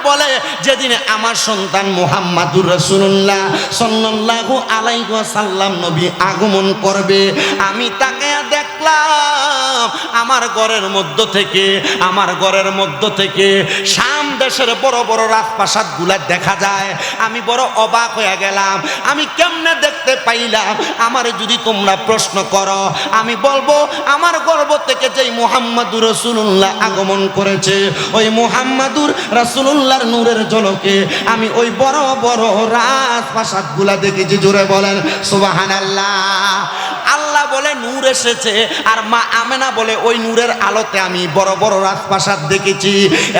বলে যেদিনে আমার সন্তান মুহাম্মাদুর রাসূলুল্লাহ সাল্লাল্লাহু আলাইহি ওয়াসাল্লাম নবী আগমন করবে, আমি তাকে দেখলাম আমার ঘরের মধ্য থেকে শাম দেশের বড় বড় রাজপ্রাসাদগুলা দেখা যায়। আমি বড় অবাক হয়ে গেলাম, আমি কেমনে দেখতে পাইলাম? আমার যদি তোমরা প্রশ্ন করো, আমি বলবো আমার গর্ভ থেকে যেই মুহাম্মাদুর রাসূলুল্লাহ আগমন করেছে, ওই মুহাম্মাদুর রাসূলুল্লাহর নূরের ঝলকে আমি ওই বড় বড় রাজপ্রাসাদগুলা দেখেছি। জোরে বলেন সুবহানাল্লাহ। আল্লাহ বলে নূর এসেছে, আর মা আমেনা বলে ওই নূরের আলোতে আমি বড় বড় রাজপ্রাসাদ দেখেছি।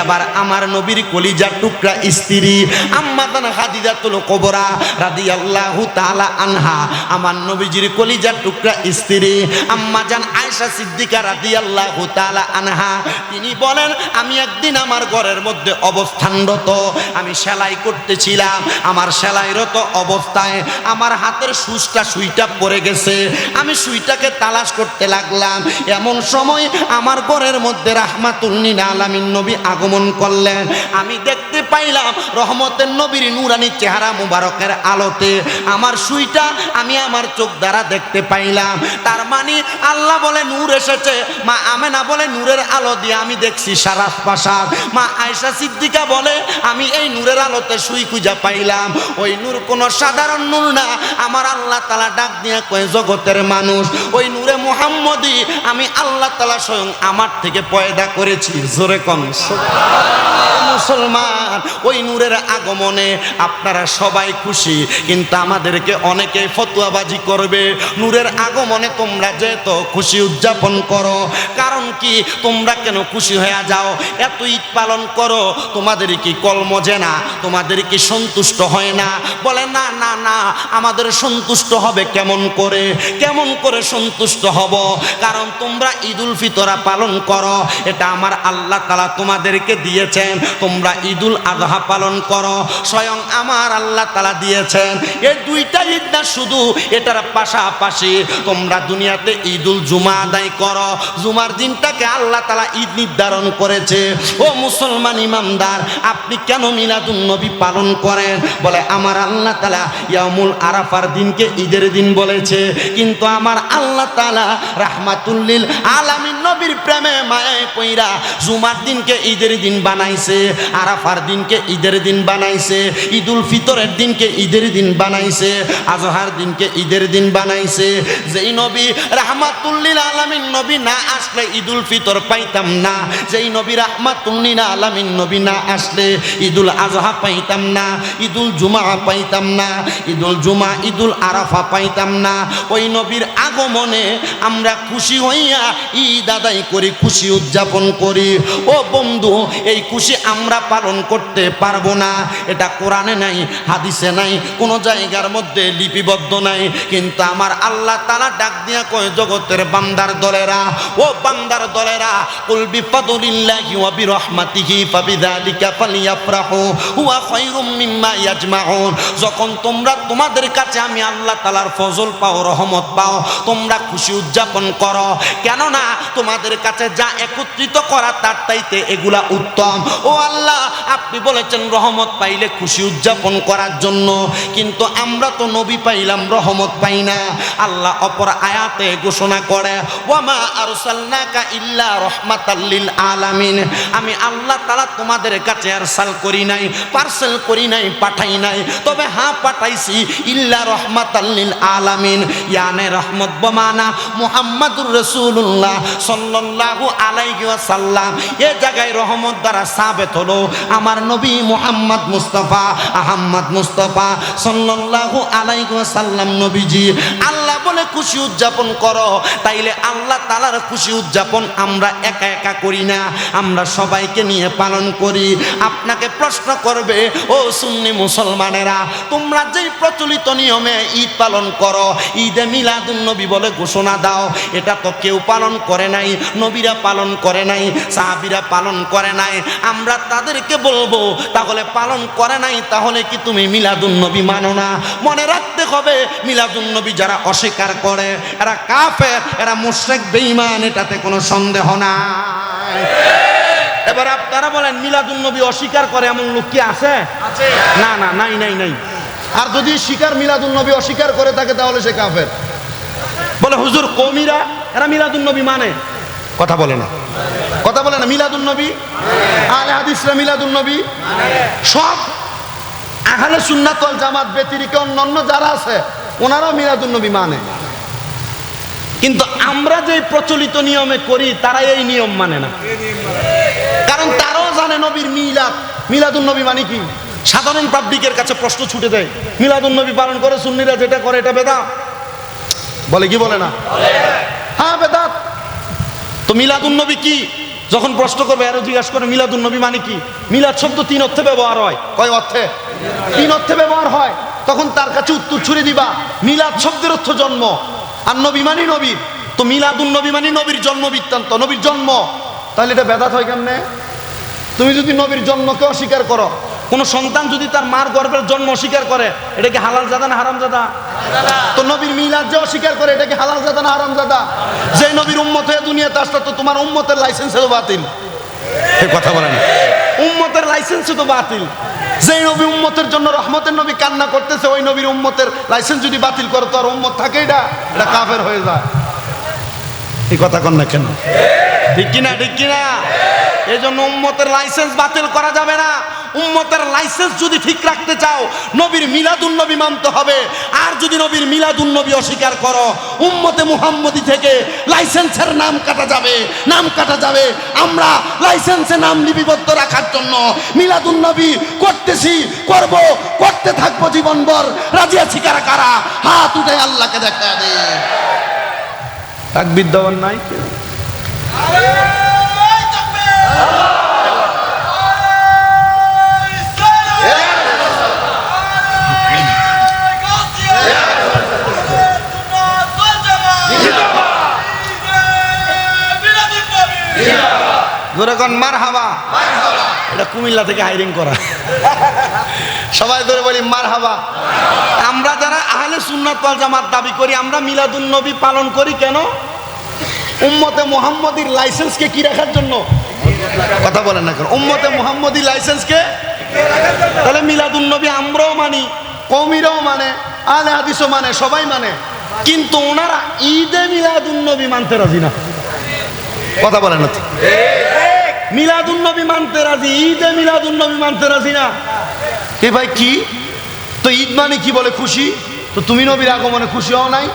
এবার আমার নবীর কলিজার টুকরা স্ত্রী আম্মা জান খাদিজাতুল কুবরা রাদিয়াল্লাহু তাআলা আনহা, আমার নবীজির কলিজার টুকরা স্ত্রী আম্মা জান আয়েশা সিদ্দিকা রাদিয়াল্লাহু তাআলা আনহা, তিনি বলেন আমি একদিন আমার ঘরের মধ্যে অবস্থানরত, আমি সেলাই করতেছিলাম। আমার সেলাইরত অবস্থায় আমার হাতের সুইটা পড়ে গেছে। আমি সুইটাকে তালাশ করতে লাগলাম। এমন সময় আমার ঘরের মধ্যে রাহমাতুল লিল আলামিন নবী আগমন করলেন। আমি দেখতে পাইলাম রহমতের নবীর নূরানী চেহারা মুবারকের আলোতে আমার সুইটা আমি আমার চোখ দ্বারা দেখতে পাইলাম। তার মানে আল্লাহ বলে নূর এসেছে, মা আমেনা বলে নূরের আলো দিয়ে আমি দেখছি সারা প্রাসাদ। মা আয়েশা সিদ্দিকা বলে আমি এই নূরের আলোতে সুই খুঁজা পাইলাম। ওই নূর কোনো সাধারণ নূর না, আমার আল্লাহ তাআলা ডাক দিয়ে কয় জগতের মানুষ, ওই নূরে মুহাম্মদী আমি আল্লাহ তাআলা স্বয়ং আমার থেকে পয়দা করেছি। জোরে কম মুসলমান, ওই নূরের আগমনে আপনারা সবাই খুশি, কিন্তু আমাদেরকে অনেকে ফতোয়াবাজি করবে নূরের আগমনে তোমরা যে তো খুশি উদযাপন করো, কারণ কি তোমরা কেন খুশি হয়ে যাও? এত ঈদ পালন করো, তোমাদের কি কলমজে না? তোমাদের কি সন্তুষ্ট হয় না? বলে না না না, আমাদের সন্তুষ্ট হবে কেমন করে সন্তুষ্ট হব? কারণ তোমরা ঈদুল ফিতর পালন করো, এটা আমার আল্লাহ তাআলা তোমাদেরকে দিয়েছেন। তোমরা ঈদুল আযহা পালন করো, স্বয়ং আমার আল্লাহ তাআলা দিয়েছেন। এই দুইটা ঈদ না শুধু, এটার পাশাপাশি তোমরা দুনিয়াতে ঈদুল জুমা আদায় করো। জুমার দিনটাকে আল্লাহ তাআলা ঈদ নির্ধারণ করেছে। ও মুসলমান ইমানদার, আপনি কেন মিলাদুন নবী পালন করেন? বলে আমার আল্লাহ তাআলা ইয়াউমুল আরাফার দিনকে ঈদের দিন বলেছে, কিন্তু আমার আল্লাহ তাআলা রাহমাতুল লিল আলামিন নবীর প্রেমে মায়ায় পইরা জুমার দিনকে ঈদের দিন বানাইছে, আরাফার দিনকে ঈদের দিন বানাইছে, ঈদুল ফিতরের দিনকে ঈদের দিন বানাইছে, আজহার দিনকে ঈদের দিন বানাইছে। যেই নবী রাহমাতুল লিল আলামিন নবী না আসলে ঈদুল ফিতর পাইতাম না, যেই নবী রাহমাতুল লিল আলামিন নবী না আসলে ঈদুল আজহা পাইতাম না, ঈদুল জুমা পাইতাম না, ঈদুল জুমা ঈদুল আরাফা পাইতাম না। ওই নবীর আগমনে আমরা খুশি হইয়া ঈদ আদায় করি, খুশি উদযাপন করি। ও বন্ধু, এই খুশি আমরা পালন করতে পারবো না, এটা কোরআনে নাই, হাদিসে নাই, কোনো জায়গার মধ্যে লিপিবদ্ধ নাই। কিন্তু আমার আল্লাহ তাআলা ডাক দিয়া কয় জগতের বান্দার দলেরা, ও বান্দার দলেরা, কুল বিফাদলিল্লাহি ওয়া বিরহমাতিহি ফাবিযালিকা ফালিয়াফরাহু হুয়া খায়রুম মিম্মা ইয়াজমাউন। যখন তোমরা তোমাদের কাছে আমি আল্লাহ তাআলার ফজল পাও, রহমত পাও, তোমরা খুশি উদযাপন করো, কেননা তোমাদের কাছে যা একত্রিত করা তার চাইতে এগুলা উত্তম। ও আল্লাহ, আপনি বলেছেন রহমত পাইলে খুশি উদযাপন করার জন্য, কিন্তু আমরা তো নবী পাইলাম, রহমত পাই না। আল্লাহ অপর আয়াতে ঘোষণা করে, ওয়ামা আরসালনাকা ইল্লা রাহমাতাল লিল আলামিন, আমি আল্লাহ তাআলা তোমাদের কাছে আরসাল করি নাই, পার্সেল করি নাই, পাঠাই নাই, তবে হ্যাঁ পাঠাইছি ইল্লা রাহমাতাল লিল আলামিন, ইয়ানে রহমত বমানা মুহাম্মাদুর রাসূলুল্লাহ সাল্লাল্লাহু আলাইহি ওয়াসাল্লাম। এই জায়গায় রহমত দ্বারা সাবেত হলো আমার নবী মুহাম্মদ মুস্তাফা আহমদ মুস্তাফা সাল্লাল্লাহু আলাইহি ওয়াসাল্লাম নবীজি। আল্লাহ বলে খুশি উদযাপন করো, তাইলে আল্লাহ তাআলার খুশি উদযাপন আমরা একা একা করি না, আমরা সবাইকে নিয়ে পালন করি। আপনাকে প্রশ্ন করবে, ও সুন্নি মুসলমানেরা, তোমরা যেই প্রচলিত নিয়মে ঈদ পালন করো, ঈদে মিলাদুন নবী বলে ঘোষণা দাও, এটা তো কেউ পালন করে নাই, নবীরা পালন করে নাই, সাহাবীরা পালন করে নাই। আমরা তাদেরকে বলবো, তাহলে পালন করে নাই, তাহলে কি তুমি মিলাদুন নবী মানো না? মনে রাখতে হবে, মিলাদুন নবী যারা অস্বীকার করে এরা কাফের, এরা মুশরিক বেঈমান, এটাতে কোনো সন্দেহ নাই। এবার আপনারা বলেন মিলাদুন নবী অস্বীকার করে এমন লোক কি আছে? না না, নাই নাই নাই। আর যদি স্বীকার মিলাদুন নবী অস্বীকার করে থাকে তাহলে সে কাফের। বলে হুজুর কওমিরা এরা মিলাদুন নবী মানে, কথা বলে না, কথা বলে না। মিলাদুন নবী আহলে হাদিসরা মিলাদুন নবী সব আহলে সুন্নাত ওয়াল জামাত ব্যতিরেকে অন্যান্য যারা আছে ওনারাও মিলাদুন নবী মানে। কিন্তু আমরা যে প্রচলিত নিয়মে করি তারা এই নিয়ম মানে না, কারণ তারাও জানে নবীর মিলাদ, মিলাদুন নবী মানে কি। সাধারণ পাবলিকের কাছে প্রশ্ন ছুটে দেয়, মিলাদুন নবী পালন করে সুন্নিরা যেটা করে এটা বেদাত, বলে কি বলে না? হ্যাঁ বেদাত। তো মিলাদুন নবী কি? যখন প্রশ্ন করবে আরো জিজ্ঞাসা করে মিলাদুন নবী মানে কি। মিলাদ শব্দ 3 অর্থে ব্যবহার হয়। কয় অর্থে? 3 অর্থে ব্যবহার হয়। তখন তার কাছে উত্তর ছুড়ে দিবা মিলাদ শব্দের অর্থ জন্ম, আর নবী মানে নবীর। তো মিলাদুন নবী মানে নবীর জন্ম বৃত্তান্ত, নবীর জন্ম। তাহলে এটা বেদাত হয় কেমনে? তুমি যদি নবীর জন্মকে অস্বীকার করো, কোন সন্তান যদি তার মার গর্ভের জন্ম অস্বীকার করে, এটা কি হালাল জাদা না হারাম জাদা? তো নবীর মিলাদ যে অস্বীকার করে এটা কি হালাল জাদা না হারাম জাদা? যে নবীর উম্মত হয়ে দুনিয়াতে আসলো তো তোমার উম্মতের লাইসেন্সও বাতিল। এই কথা বলেন, উম্মতের লাইসেন্সও তো বাতিল। যে নবী উম্মতের জন্য রহমতের নবী কান্না করতেছে, ওই নবীর উম্মতের লাইসেন্স যদি বাতিল করো তো আর উম্মত থাকে? এটা কাফের হয়ে যায়। এই কথা কন না কেন? ঠিক কিনা? ঠিক কিনা? এই জন্য উম্মতের লাইসেন্স বাতিল করা যাবে না। উম্মতের লাইসেন্স যদি ঠিক রাখতে চাও নবীর মিলাদুন নবী মানতে হবে। আর যদি নবীর মিলাদুন নবী অস্বীকার করো উম্মতে মুহাম্মদি থেকে লাইসেন্সের নাম কাটা যাবে, নাম কাটা যাবে। আমরা লাইসেন্সে নাম লিপিবদ্ধ রাখার জন্য মিলাদুন নবী করতেছি, করব, করতে থাকবো জীবনভর। রাজি আছি কারা কারা? হাত উঠে আল্লাহকে দেখা দে। তাকবীর দেওয়ার নাই কেউ? ধরে মারহাবা। এটা কুমিল্লা থেকে হাইরিং করা, সবাই ধরে বলি মারহাবা। আমরা যারা আহলে সুন্নাত ওয়াল জামাত দাবি করি আমরা মিলাদুন নবী পালন করি কেন? উম্মতে মুহাম্মদীর লাইসেন্সকে কি রাখার জন্য? কথা বলেন না কেন? উম্মতে মুহাম্মদীর লাইসেন্সকে। তাহলে মিলাদুন নবী আমরাও মানি, কওমিরাও মানে, আহলে হাদিসও মানে, সবাই মানে। কিন্তু ওনারা ঈদে মিলাদুন নবী মানতে রাজি না। কথা বলেন না? মিলাদুন নবী মানতে রাজি, ঈদে মিলাদুন নবী মানতে রাজি না। এ ভাই কি? তো ঈদ মানে কি? বলে খুশি। তো তুমি নবীর আগমনে খুশি হও নাই?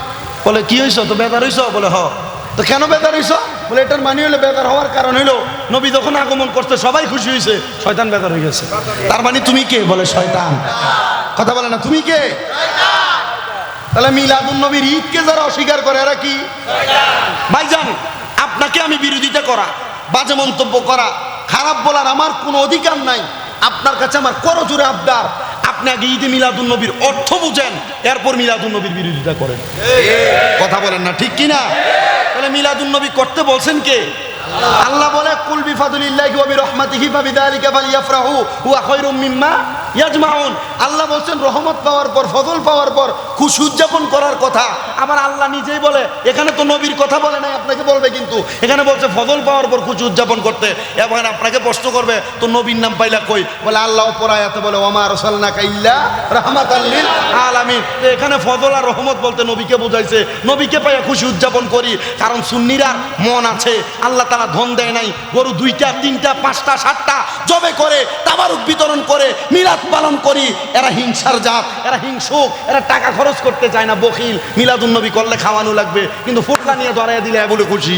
বলে কি হইছো? তো বেদার হইছো? বলে হ। তো কেন বেদার হইছো? বলে এটার মানে হলো বেদার হওয়ার কারণ হইলো নবী যখন আগমন করতে সবাই খুশি হয়েছে, শয়তান বেদার হয়ে গেছে। তার মানে তুমি কে? বলে শয়তান। কথা বলে না? তুমি কে? তাহলে মিলাদুন নবীর ঈদকে যারা অস্বীকার করে এরা কি? ভাইজান আপনাকে আমি বিরোধিতা করা, বাজে মন্তব্য করা, খারাপ বলার আমার কোনো অধিকার নাই। আপনার কাছে আমার করজোরে আবদার, আপনি আগে ঈদে মিলাদুন নবীর অর্থ বুঝেন, এরপর মিলাদুন নবীর বিরোধিতা করেন। কথা বলেন না? ঠিক কিনা? তাহলে মিলাদুন নবী করতে বলছেন কে? আল্লাহ বলে কুল বিফাদুলিল্লাহি ওয়া বিরহমাতিহি ফাবিযালিকা ফালইফরাহু হুয়া খায়রুম মিম্মা ইয়াজমাউন। আল্লাহ বলছেন রহমত পাওয়ার পর, ফজল পাওয়ার পর খুশি উদযাপন করার কথা। আবার আল্লাহ নিজেই বলে, এখানে তো নবীর কথা বলে নাই, আপনাকে বলবে কিন্তু এখানে বলছে ফজল পাওয়ার পর খুশি উদযাপন করতে। এবার আপনাকে প্রশ্ন করবে তো নবীর নাম পাইলা কই? বলে আল্লাহ অপর আয়াতে বলে ওয়া মা আরসালনাকা ইল্লা রাহমাতাল লিল আলামিন। এখানে ফজল আর রহমত বলতে নবীকে বোঝাইছে। নবীকে পাইয়া খুশি উদযাপন করি, কারণ সুন্নিরা মন আছে। আল্লাহ তাআলা ধন দেয় নাই, গরু 2টা 3টা 5টা 7টা জবে করে তাবারুক বিতরণ করে মিলাদ পালন করি। এরা হিংসার জাত, এরা হিংসুক, এরা টাকা খরচ করতে চায় না, বখিল। মিলাদুন নবী করলে খাওয়ানো লাগবে, কিন্তু ফুটলা নিয়ে ধরাইয়া দিলে বলে খুশি।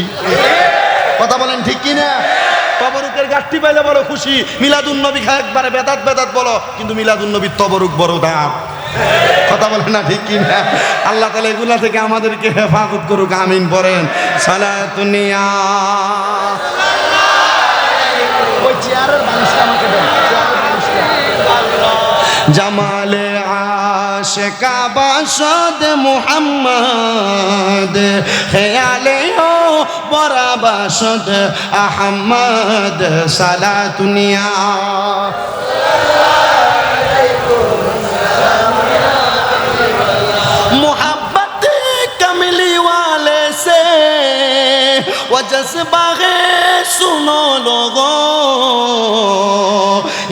কথা বলেন ঠিক কিনা? তবরুকের গাঠটি পাইলে বড় খুশি, মিলাদুন নবী খায় একবারে বেদাত বেদাত বলো, কিন্তু মিলাদুন নবীর তবরুক বড় দাম। কথা বলেন না ঠিক কিনা? আল্লাহ তাআলা এগুলা থেকে আমাদেরকে হেফাজত করুক, আমিন বলেন। সালাতুনিয়া ওই চেয়ারের মানুষটা আমাকে দেন, জামালে আশিকা বাশদ মুহাম্মদ, খেয়ালে ও বরা বাশদ আহমদ। সালাতুনিয়া मोहब्बत कमली वाले से वो जज्बा है सुनो लोगों,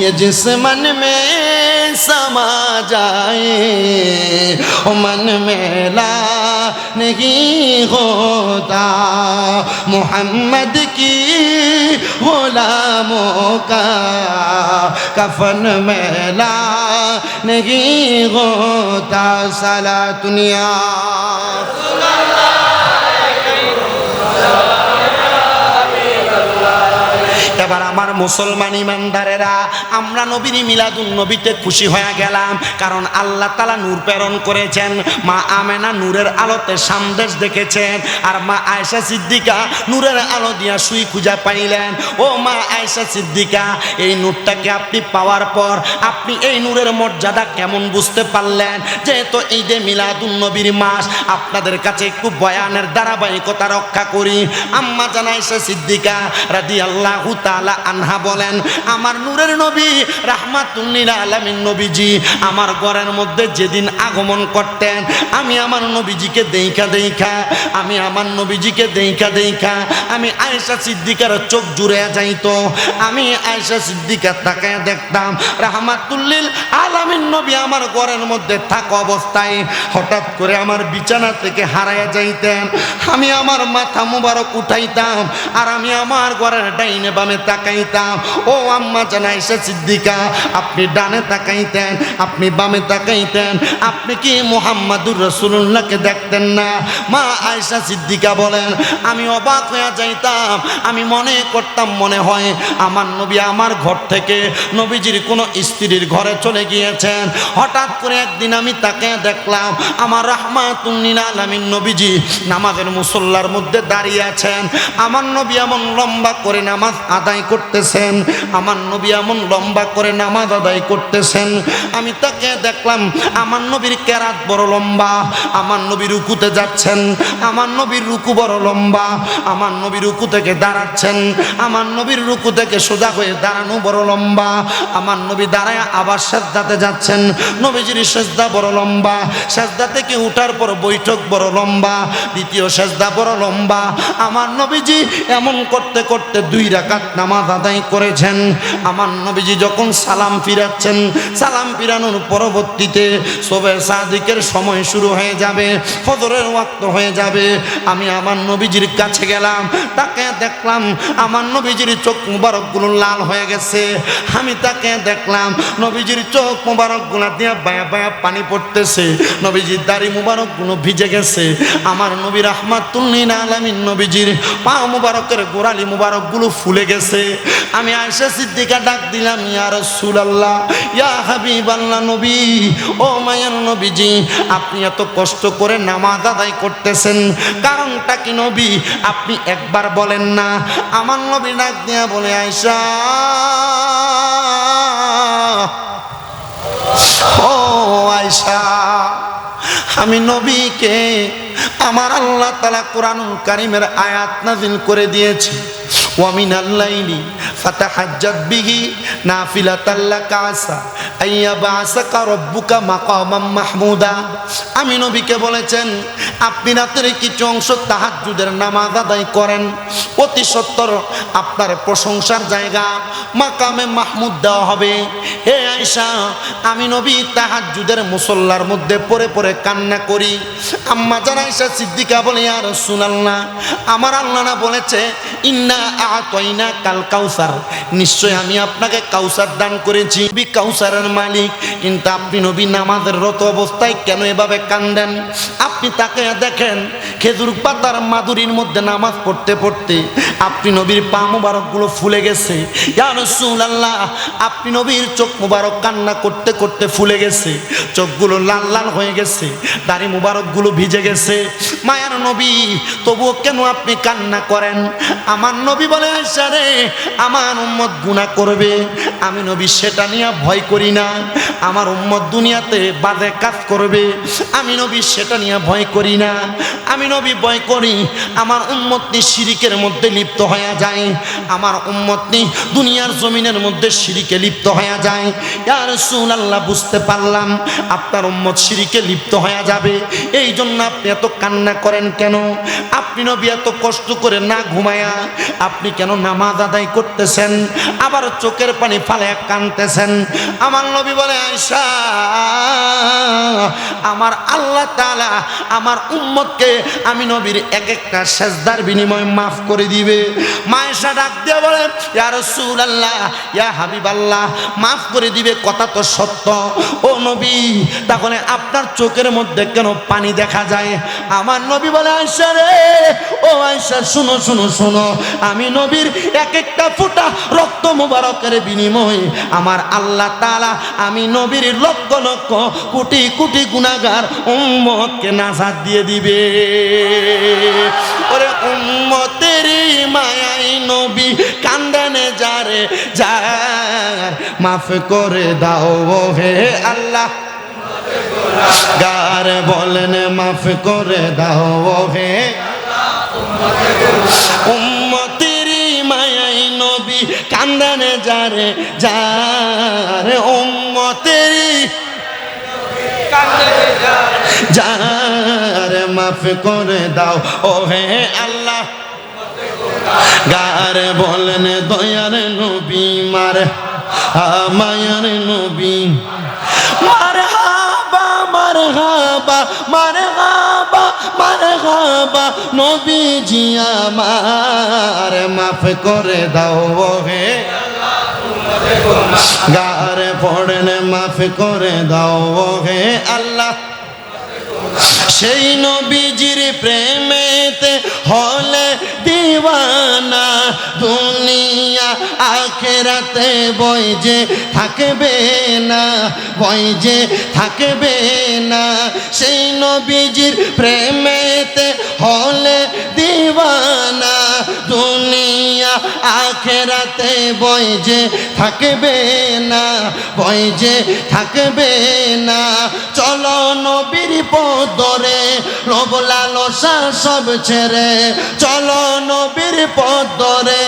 ये जिस मन में समा जाए वो मन मेला नहीं होता। मोहम्मद की गुलामों का कफन मेला नहीं होता। साला दुनिया এবার আমার মুসলমান ইমানদারেরা, আমরা নবীর মিলাদুন নবীতে খুশি হয়ে গেলাম, কারণ আল্লাহ তাআলা নূর প্রেরণ করেছেন। মা আমেনা নূরের আলোতে সামদেশ দেখেছেন, আর মা আয়েশা সিদ্দিকা নূরের আলো দিয়া সুই খুঁজা পাইলেন। ও মা আয়েশা সিদ্দিকা, এই নূরটাকে আপনি পাওয়ার পর আপনি এই নূরের মর্যাদা কেমন বুঝতে পারলেন? যেহেতু এই যে মিলাদুন নবীর মাস, আপনাদের কাছে একটু বয়ানের ধারাবাহিকতা রক্ষা করি। আম্মা জান আয়েশা সিদ্দিকা রাদিয়াল্লাহু তাআলা আনহা বলেন, আমার নূরের নবী রাহমাতুল লিল আলামিন নবীজি আমার ঘরের মধ্যে যেদিন আগমন করতেন, আমি আমার নবীজিকে দেখা আমি আয়েশা সিদ্দিকার চোখ জুড়ে যাইতো। আমি আয়েশা সিদ্দিকা তাকায় দেখতাম রাহমাতুল লিল আলামিন নবী আমার ঘরের মধ্যে থাকা অবস্থায় হঠাৎ করে আমার বিছানা থেকে হারায়া যাইতেন। আমি আমার মাথা মুবারক উঠাইতাম, আর আমি আমার ঘরের ডাইনে বামে তাকাইতাম। ও আম্মা জান আয়েশা সিদ্দিকা, আপনি ডানে তাকাইতেন, আপনি বামে তাকাইতেন, আপনি কি মুহাম্মাদুর রাসূলুল্লাহকে দেখতেন না? মা আয়েশা সিদ্দিকা বলেন, আমি অবাক হয়ে যাইতাম। আমি মনে করতাম মনে হয় আমার নবী আমার ঘর থেকে নবীজির কোনো স্ত্রীর ঘরে চলে গিয়েছেন। হঠাৎ করে একদিন আমি তাকে দেখলাম আমার রাহমাতুল লিল আলামিন নবীজি নামাজের মুসল্লার মধ্যে দাঁড়িয়ে আছেন। আমার নবী এমন লম্বা করে নামাজ আদায় করতেছেন, আমার নবী এমন লম্বা করে নামাজ আদায় করতেছেন। আমি তাকে দেখলাম আমার নবীর কেরাত বড় লম্বা, আমার নবী রুকুতে যাচ্ছেন, আমার নবীর রুকু বড় লম্বা, আমার নবী রুকু থেকে দাঁড়াচ্ছেন, আমার নবীর রুকু থেকে সোজা হয়ে দাঁড়ানো বড় লম্বা, আমার নবী দাঁড়ায় আবার সেজদাতে যাচ্ছেন, নবীজির সেজদা বড় লম্বা, সেজদা থেকে উঠার পর বৈঠক বড় লম্বা, দ্বিতীয় সেজদা বড় লম্বা। আমার নবীজি এমন করতে করতে 2 রাকাত নামাজ আদায় করেছেন। আমার নবীজি যখন সালাম ফিরাচ্ছেন, সালাম ফিরানোর পরবর্তীতে সুবহে সাদিকের সময় শুরু হয়ে যাবে, ফজরের ওয়াক্ত হয়ে যাবে। আমি আমার নবীজির কাছে গেলাম, তাকে দেখলাম আমার নবীজির চোখ মুবারকগুলো লাল হয়ে গেছে। আমি তাকে দেখলাম নবীজির চোখ মুবারকগুলো দিয়ে বায়া বায়া পানি পড়তেছে, নবীজির দাড়ি মুবারকগুলো ভিজে গেছে। আমার নবী রাহমাতুল লিল আলামিন নবীজির পা মুবারকের গোড়ালি মুবারকগুলো ফুলে গেছে। আমি আয়েশা সিদ্দিকা ডাক দিলাম, ইয়া রাসূলুল্লাহ, ইয়া হাবিবাল্লাহ নবী, ও মায়ের নবীজি, আপনি এত কষ্ট করে নামাজ আদায় করতেছেন, কারণটা কি নবী? আপনি একবার বলেন না। আমার নবী ডাক দিয়া বলে, আয়েশা, ও আয়েশা, আমি নবীকে আমার আল্লাহ তাআলা কোরআনুল কারীমের আয়াত নাযিল করে দিয়েছি, ওয়া মিনাল লাইলি ফাতাহাজ্জাদ বিহি নাফিলাতাল লাকা আসা আইয়াবাসাকা রাব্বুকা মাকামাম মাহমুদা। আমি নবীকে বলেছেন আপনি রাতের কিছু অংশ তাহাজ্জুদের নামাজ আদায় করেন, অতি সত্বর আপনার প্রশংসার জায়গা মাকামে মাহমুদ দেওয়া হবে। হে আয়েশা, আমি নবী তাহাজ্জুদের মুসল্লার মধ্যে পড়ে পড়ে কান্না করি। আম্মা জান আয়েশা সিদ্দিকা বলে, ইয়া রাসূলুল্লাহ, আমার আল্লাহ না বলেছে ইন্না আ'তাইনা কাল কাউসার, নিশ্চয় আমি আপনাকে কাউসার দান করেছি, কাউসারের মালিক। কিন্তু আপনি নবী নামাজের রত অবস্থায় কেন এভাবে কান্দেন? আপনি তাকে দেখেন খেজুর পাতার মাদুরির মধ্যে নামাজ পড়তে পড়তে আপনি নবীর পা মুবারকগুলো ফুলে গেছে। ইয়া রাসূলুল্লাহ, আপনি নবীর চোখ মুবারক কান্না করতে করতে ফুলে গেছে, চোখগুলো লাল লাল হয়ে গেছে, দাড়ি মুবারকগুলো ভিজে গেছে। মায়ার নবী, তবুও কেন আপনি কান্না করেন? আমার নবী বলে, আয়েশা রে, আমার উম্মত গুনাহ করবে, আমি নবী সেটা নিয়ে ভয় করি না। আমার উম্মত দুনিয়াতে বাজে কাজ করবে, আমি নবী সেটা নিয়ে ভয় করি না। আমি নবী ভয় করি আমার উম্মতটি শিরিকের মধ্যে লিপ্ত লিপ্ত হয়ে যায়, আমার উম্মতনি দুনিয়ার জমিনের মধ্যে শিরিকে লিপ্ত হয়ে যায়। ইয়া রাসূলুল্লাহ, বুঝতে পারলাম আপনার উম্মত শিরিকে লিপ্ত হয়ে যাবে, এই জন্য আপনি এত কান্না করেন কেন? আপনি নবী এত কষ্ট করে না ঘুমায়া আপনি কেন নামাজ আদায় করতেছেন, আবার চোখের পানি ফালায়া কাঁদতেছেন? আমার নবী বলে, আয়েশা, আমার আল্লাহ তাআলা আমার উম্মতকে আমি নবীর এক একটা সেজদার বিনিময়ে মাফ করে দিবে। মায়েশা ডাক দিয়ে বলে, ইয়া রাসূলুল্লাহ, ইয়া হাবিবাল্লাহ, মাফ করে দিবে কথা তো সত্য, ও নবী, তাহলে আপনার চোখের মধ্যে কেন পানি দেখা যায়? আমার নবী বলে, আয়েশা রে, ও আয়েশা, শুনো শুনো শুনো, আমি নবীর এক একটা ফোঁটা রক্ত মোবারকের বিনিময়ে আমার আল্লাহ তাআলা আমি নবীর লক্ষ লক্ষ কোটি কোটি গুনাহগার উম্মতকে নাজাত দিয়ে দিবে। ওরে উম্মতের মায়াই নবী কান্দানে যারে যার, মাফ করে দাও হে আল্লাহ, গার বলেন মাফ করে দাও হে উম্মতের মায়াই নবী কান্দানে যারে যার, উম্মতের যার, মাফ করে দাও ও হে আল্লাহ, গার বলেন দয়ার নবী, মার মায়ার নবী, মারহাবা মারহাবা মারহাবা মারহাবা নবীজি আমার, মাফ করে দাও হে গার পড়েন, মাফ করে দাও হে আল্লাহ। সেই নবীজির প্রেমেতে হলে দিওয়ানা, দুনিয়া আখিরাতে বই যে থাকবে না, বই যে থাকবে না। সেই নবীজির প্রেমেতে হলে দিওয়ানা, দুনিয়া আখিরাতে বই যে থাকবে না, বই যে থাকবে না। চলো নবীর পথ ধরে, লোভ লালসা সব ছেড়ে, চলো নবীর পথ ধরে।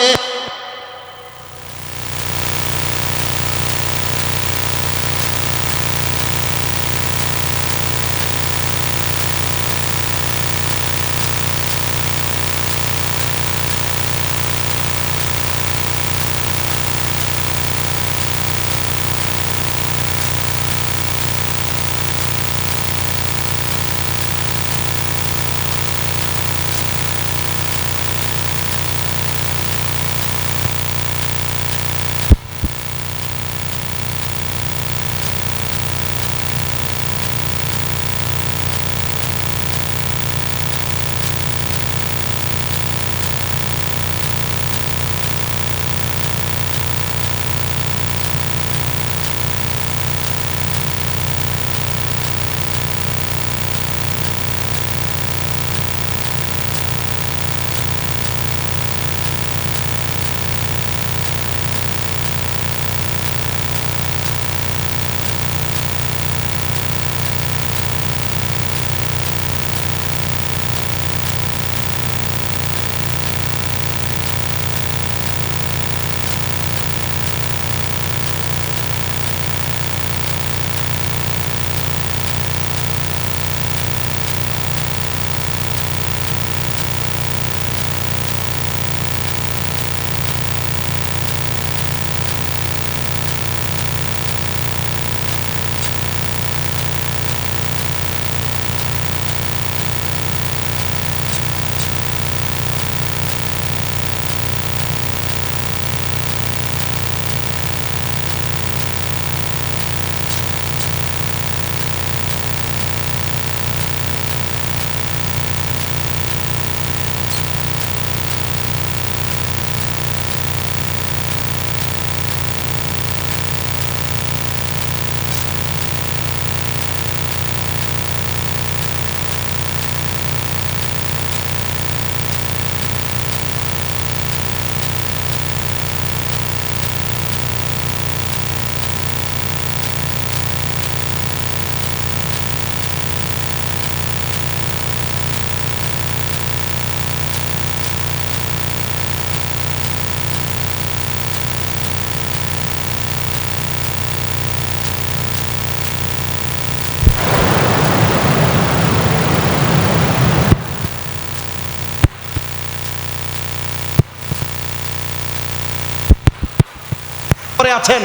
আছেন,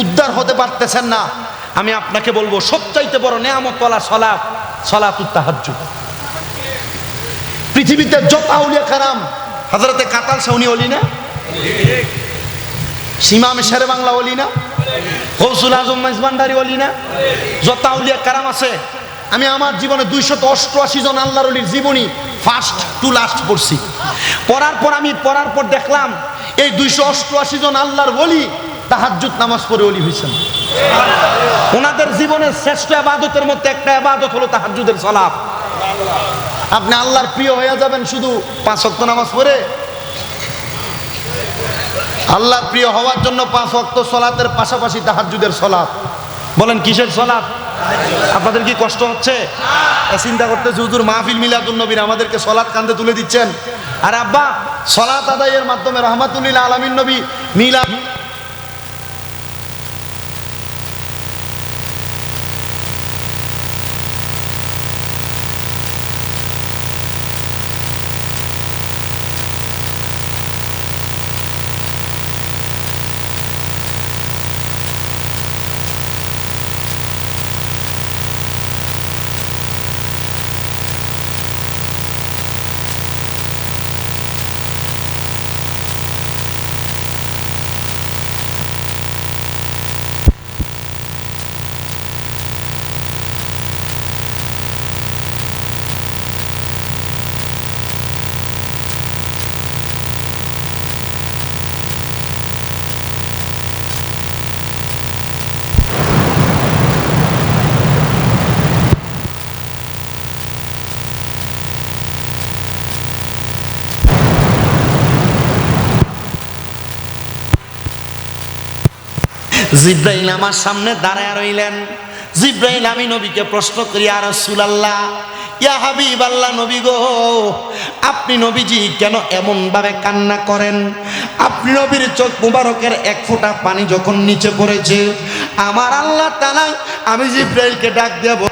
উদ্ধার হতে পারতেছেন না, আমি আপনাকে বলবো সবচাইতে বড় নেয়ামতওয়ালা সালাত সালাতুত তাহাজ্জুদ। পৃথিবীতে যত আউলিয়া কারাম, হযরতে কাতাল শাউনি ওলি না, ইমাম শেরে বাংলা ওলি না, গৌসুল আজম মেজবান্ডারি ওলি না, যত আউলিয়া কারাম আছে, আমি আমার জীবনে 288 জন আল্লাহর ওলির জীবনী ফার্স্ট টু লাস্ট পড়ছি। পড়ার পর দেখলাম এই 288 জন আল্লাহর ওলি তাহাজ্জুদ নামাজ পড়ে ওলি হয়েছেন। ওনাদের জীবনের শ্রেষ্ঠ ইবাদতের মধ্যে একটা ইবাদত হলো তাহাজ্জুদের সালাত। আপনি আল্লাহর প্রিয় হয়ে যাবেন শুধু 5 ওয়াক্ত নামাজ পড়ে। আল্লাহর প্রিয় হওয়ার জন্য 5 ওয়াক্ত সালাতের পাশাপাশি তাহাজ্জুদের সালাত। বলেন কিসের সালাত? আপনাদের কি কষ্ট হচ্ছে? চিন্তা করতেছে হুজুর মাহফিল মিলাদুন নবীর আমাদেরকে সালাত কান্দে তুলে দিচ্ছেন। আর আব্বা সালাত আদায়ের মাধ্যমে রাহমাতুল লিল আলামিন নবী মিলাদ জিব্রাইল আমার সামনে দাঁড়ায় রইলেন। জিব্রাইল আমি নবীকে প্রশ্ন করি, ইয়া রাসূলুল্লাহ, ইয়া হাবিবাল্লাহ, নবী গো, আপনি নবীজি কেন এমন ভাবে কান্না করেন? আপনি নবীর চোখ মুবারকের এক ফোঁটা পানি যখন নিচে পড়েছে, আমার আল্লাহ তাআলা আমি জিব্রাইলকে ডাক দেব,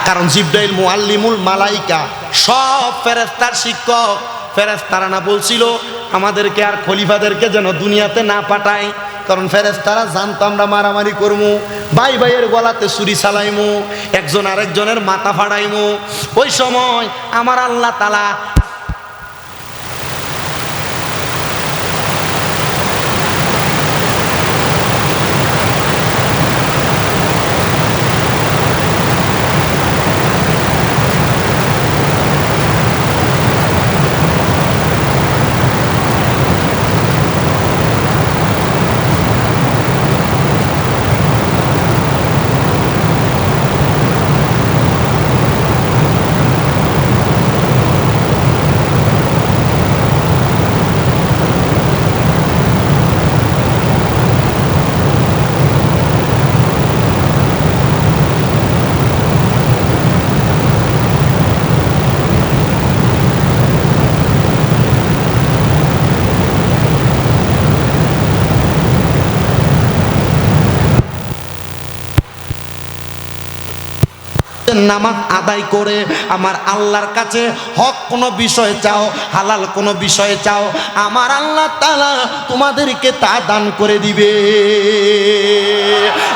কারণ জিব্রাইল মুআল্লিমুল মালাইকা, সব ফেরেশতার শিক্ষক। ফেরেশতারা না বলছিল আমাদেরকে আর খলিফাদেরকে যেন দুনিয়াতে না পাঠায়, কারণ ফেরেশতারা জানতো আমরা মারামারি করবো, ভাই ভাইয়ের গলাতে ছুরি চালাইমু, একজন আরেকজনের মাথা ফাড়াইমু। ওই সময় আমার আল্লাহ তাআলা নামাজ আদায় করে আমার আল্লাহর কাছে হক কোনো বিষয় চাও, হালাল কোনো বিষয় চাও, আমার আল্লাহ তাআলা তোমাদেরকে তা দান করে দিবে।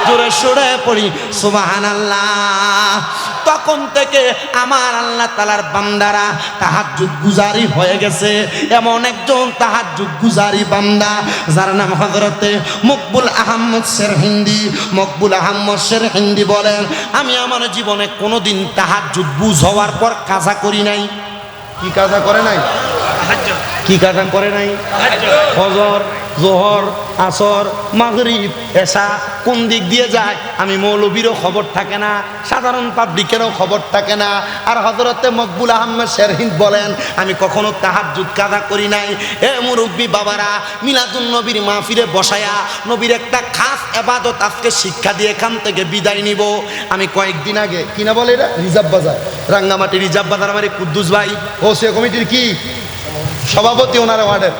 জোরে সোরে পড়ি সুবহানাল্লাহ। তখন থেকে আমার আল্লাহ তাআলার বান্দারা তাহাজ্জুদ গুজারি হয়ে গেছে। এমন একজন তাহাজ্জুদ গুজারি বান্দা যার নাম হযরতে মকবুল আহমদ সেরহিন্দি। মকবুল আহমদ সেরহিন্দি বলেন, আমি আমার জীবনে কোনোদিন তাহাজ্জুদ বুঝ হওয়ার পর কাজা করি নাই। কি কাজা করে নাই? কি কাজ করে নাই? ফজর, জোহর, আসর, মাগরিব, এশা কোন দিক দিয়ে যায় আমি মৌলবীরও খবর থাকে না, সাধারণ পাবলিকেরও খবর থাকে না। আর হযরতে মকবুল আহমদ শেরহিন্দ বলেন আমি কখনো তাহাজ্জুদ কাজা করি নাই। এ মুরব্বী বাবারা, মিলাদুন নবীর মাহফিলে বসায়া নবীর একটা খাস ইবাদত আজকে শিক্ষা দিয়ে এখান থেকে বিদায় নিব। আমি কয়েকদিন আগে কিনা বলে এটা রিজার্ভ বাজার, রাঙ্গামাটি রিজার্ভ বাজার, আমার কুদ্দুস ভাই ওসিয়া কমিটির কি সভাপতি, ওনার ওয়ার্ডের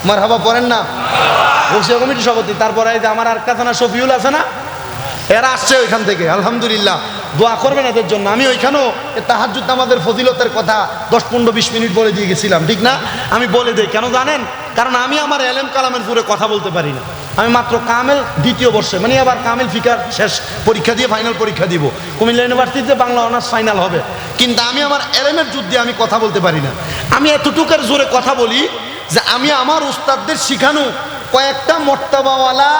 মারহাবা পড়েন না, ওসিয়া কমিটির সভাপতি। তারপরে আমার আর কাছানা শফিউল আছে না, এরা আসছে ওইখান থেকে, আলহামদুলিল্লাহ দোয়া করবেন এদের জন্য। আমি ওইখানেও তাহাজ্জুদ নামাজের ফজিলতের কথা 10-15-20 মিনিট বলে দিয়ে গেছিলাম, ঠিক না? আমি বলে দেই কেন জানেন? কারণ আমি আমার এলেম কালামের পুরে কথা বলতে পারি না। আমি মাত্র কামেল 2য় বর্ষে, মানে আবার কামেল ফিকার শেষ পরীক্ষা দিয়ে ফাইনাল পরীক্ষা দিব, কুমিল্লা ইউনিভার্সিটিতে বাংলা অনার্স ফাইনাল হবে, কিন্তু আমি আমার এলেমের যুদ্ধে আমি কথা বলতে পারি না। আমি এতটুকুর জোরে কথা বলি যে আমি আমার উস্তাদদের শিখানো কয়েকটা মর্তবাওয়ালা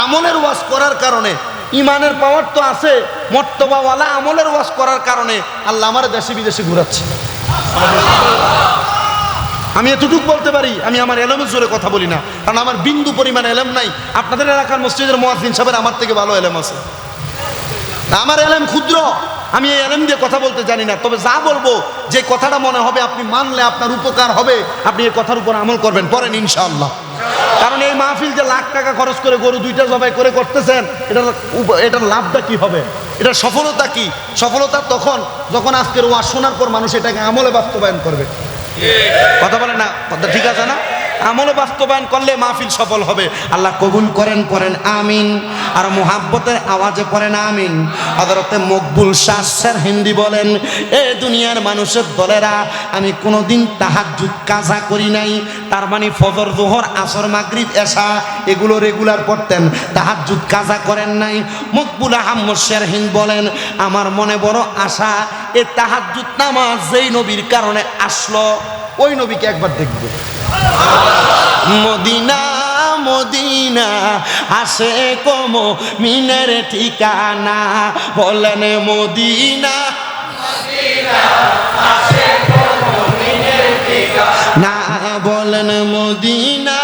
আমলের ওয়াজ করার কারণে, ইমানের পাওয়ার তো আছে, মর্তবাওয়ালা আমলের ওয়াজ করার কারণে আল্লাহ আমার দেশে বিদেশে ঘুরাচ্ছে। আমি এতটুকু বলতে পারি, আমি আমার এলেমের জোরে কথা বলি না, কারণ আমার বিন্দু পরিমাণ এলেম নাই। আপনাদের এলাকার মসজিদের মুয়াজ্জিন সাহেবের আমার থেকে ভালো এলেম আছে, আমার এলেম ক্ষুদ্র, আমি এই এলেম দিয়ে কথা বলতে জানি না। তবে যা বলবো, যে কথাটা মনে হবে আপনি মানলে আপনার উপকার হবে, আপনি এই কথার উপর আমল করবেন, পড়েন ইনশাআল্লাহ। কারণ এই মাহফিল যে লাখ টাকা খরচ করে গরু 2টা জবাই করে করতেছেন, এটার লাভটা কি হবে? এটার সফলতা কি? সফলতা তখন যখন আজকের ওয়াজ শোনার পর মানুষ এটাকে আমলে বাস্তবায়ন করবে। কথা বলেন না? কথা ঠিক আছে না? আমলে বাস্তবায়ন করলে মাহফিল সফল হবে। আল্লাহ কবুল করেন, পড়েন আমিন। আর মুহাব্বতের আওয়াজে পড়েন আমিন। হযরতে মকবুল শাহ শেরহিন্দি বলেন, এ দুনিয়ার মানুষের দলেরা, আমি কোনোদিন তাহাজ্জুদ কাজা করি নাই। তার মানে ফজর, যোহর, আসর, মাগরিব, এশা এগুলো রেগুলার পড়তেন, তাহাজ্জুদ কাজা করেন নাই। মকবুল আহমদ শেরহিন্দ বলেন, আমার মনে বড় আশা, এ তাহাজ্জুদ নামাজ যেই নবীর কারণে আসলো, ওই নবীকে একবার দেখব। মদিনা মদিনা আসে কম মিনের ঠিকানা, বলেন মদিনা আসে কম মিনের ঠিকানা, বলেন মদিনা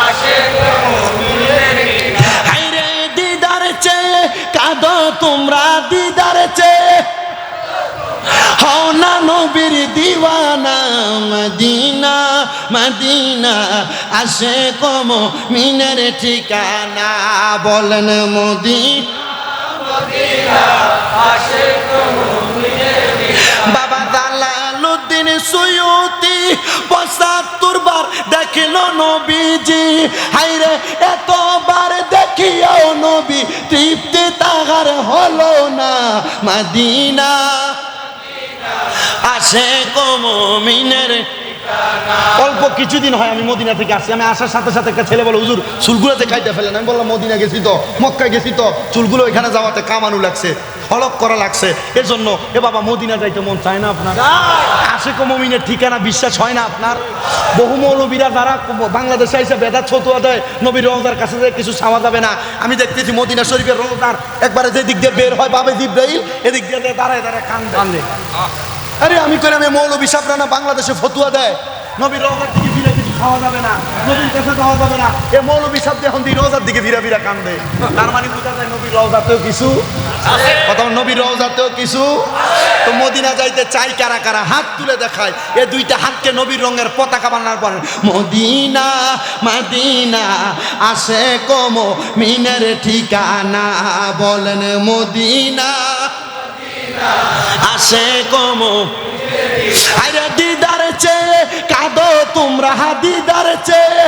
আসে কম মিনের ঠিকানা। হায়রে দিদার চেয়ে কাঁদো তোমরা, দিদার চেয়ে হও না নবীর দিওয়ানা, মদিনা মদিনা আসে কম মিনের ঠিকানা, বলেন মদিনা আসে কম মিনের ঠিকানা। বাবা জালালউদ্দিন সুয়ুতি ৭৫ বার দেখল নবীজি, হায়রে এতবার দেখিয়াও নবী তৃপ্তি তাহার হলো না, মদিনা আসে কম মিনের ঠিকানা। অল্প কিছুদিন হয় আমি মদিনা থেকে আসছি, আমি আসার সাথে সাথে একটা ছেলে বলে, হুজুর চুলগুলোতে খাইতে ফেলেন। আমি বললাম মদিনা গেছি তো, মক্কায় গেছি তো, চুলগুলো এখানে যাওয়াতে কামানো লাগছে, হলক করা লাগছে, এজন্য এ বাবা মদিনা যাইতে মন চায় না আপনার? আশিক মুমিনের ঠিকানা বিশ্বাস হয় না আপনার? বহু মৌলবীরা যারা বাংলাদেশে এসে বেদাত ফতোয়া দেয়, নবীর রওজার কাছে যে কিছু চাওয়া যাবে না, আমি দেখতেছি মদিনা শরীফের রওজার একবারে যে দিক দিয়ে বের হয় বাবে জিব্রাইল, এদিক দিয়ে দাঁড়ায় দাঁড়ায় কান্দে। আরে আমি করে আমি মৌলবী সাহেবরা না বাংলাদেশে ফতোয়া দেয় নবীর রওজার দিকে ফিরে কিছু খাওয়া যাবে না, নবীর কাছে যাওয়া যাবে না, এ মৌলবী সাহেব এখন দিয়ে রওজার দিকে ফিরা ফিরা কান্দে। তার মানে বোঝা যায় নবীর রওজাতেও কিছু কথা, নবীর রওজাতেও কিছু। তো মদিনা যাইতে চাই কারা কারা? হাত তুলে দেখায়, এ দুইটা হাতকে নবীর রঙের পতাকা বানানোর পর মদিনা মদিনা আসে কম মিনের ঠিকানা, বলেন মদিনা আসে কম। আরে দিদার চেয়ে কাঁদো তোমরা, দিদার চেয়ে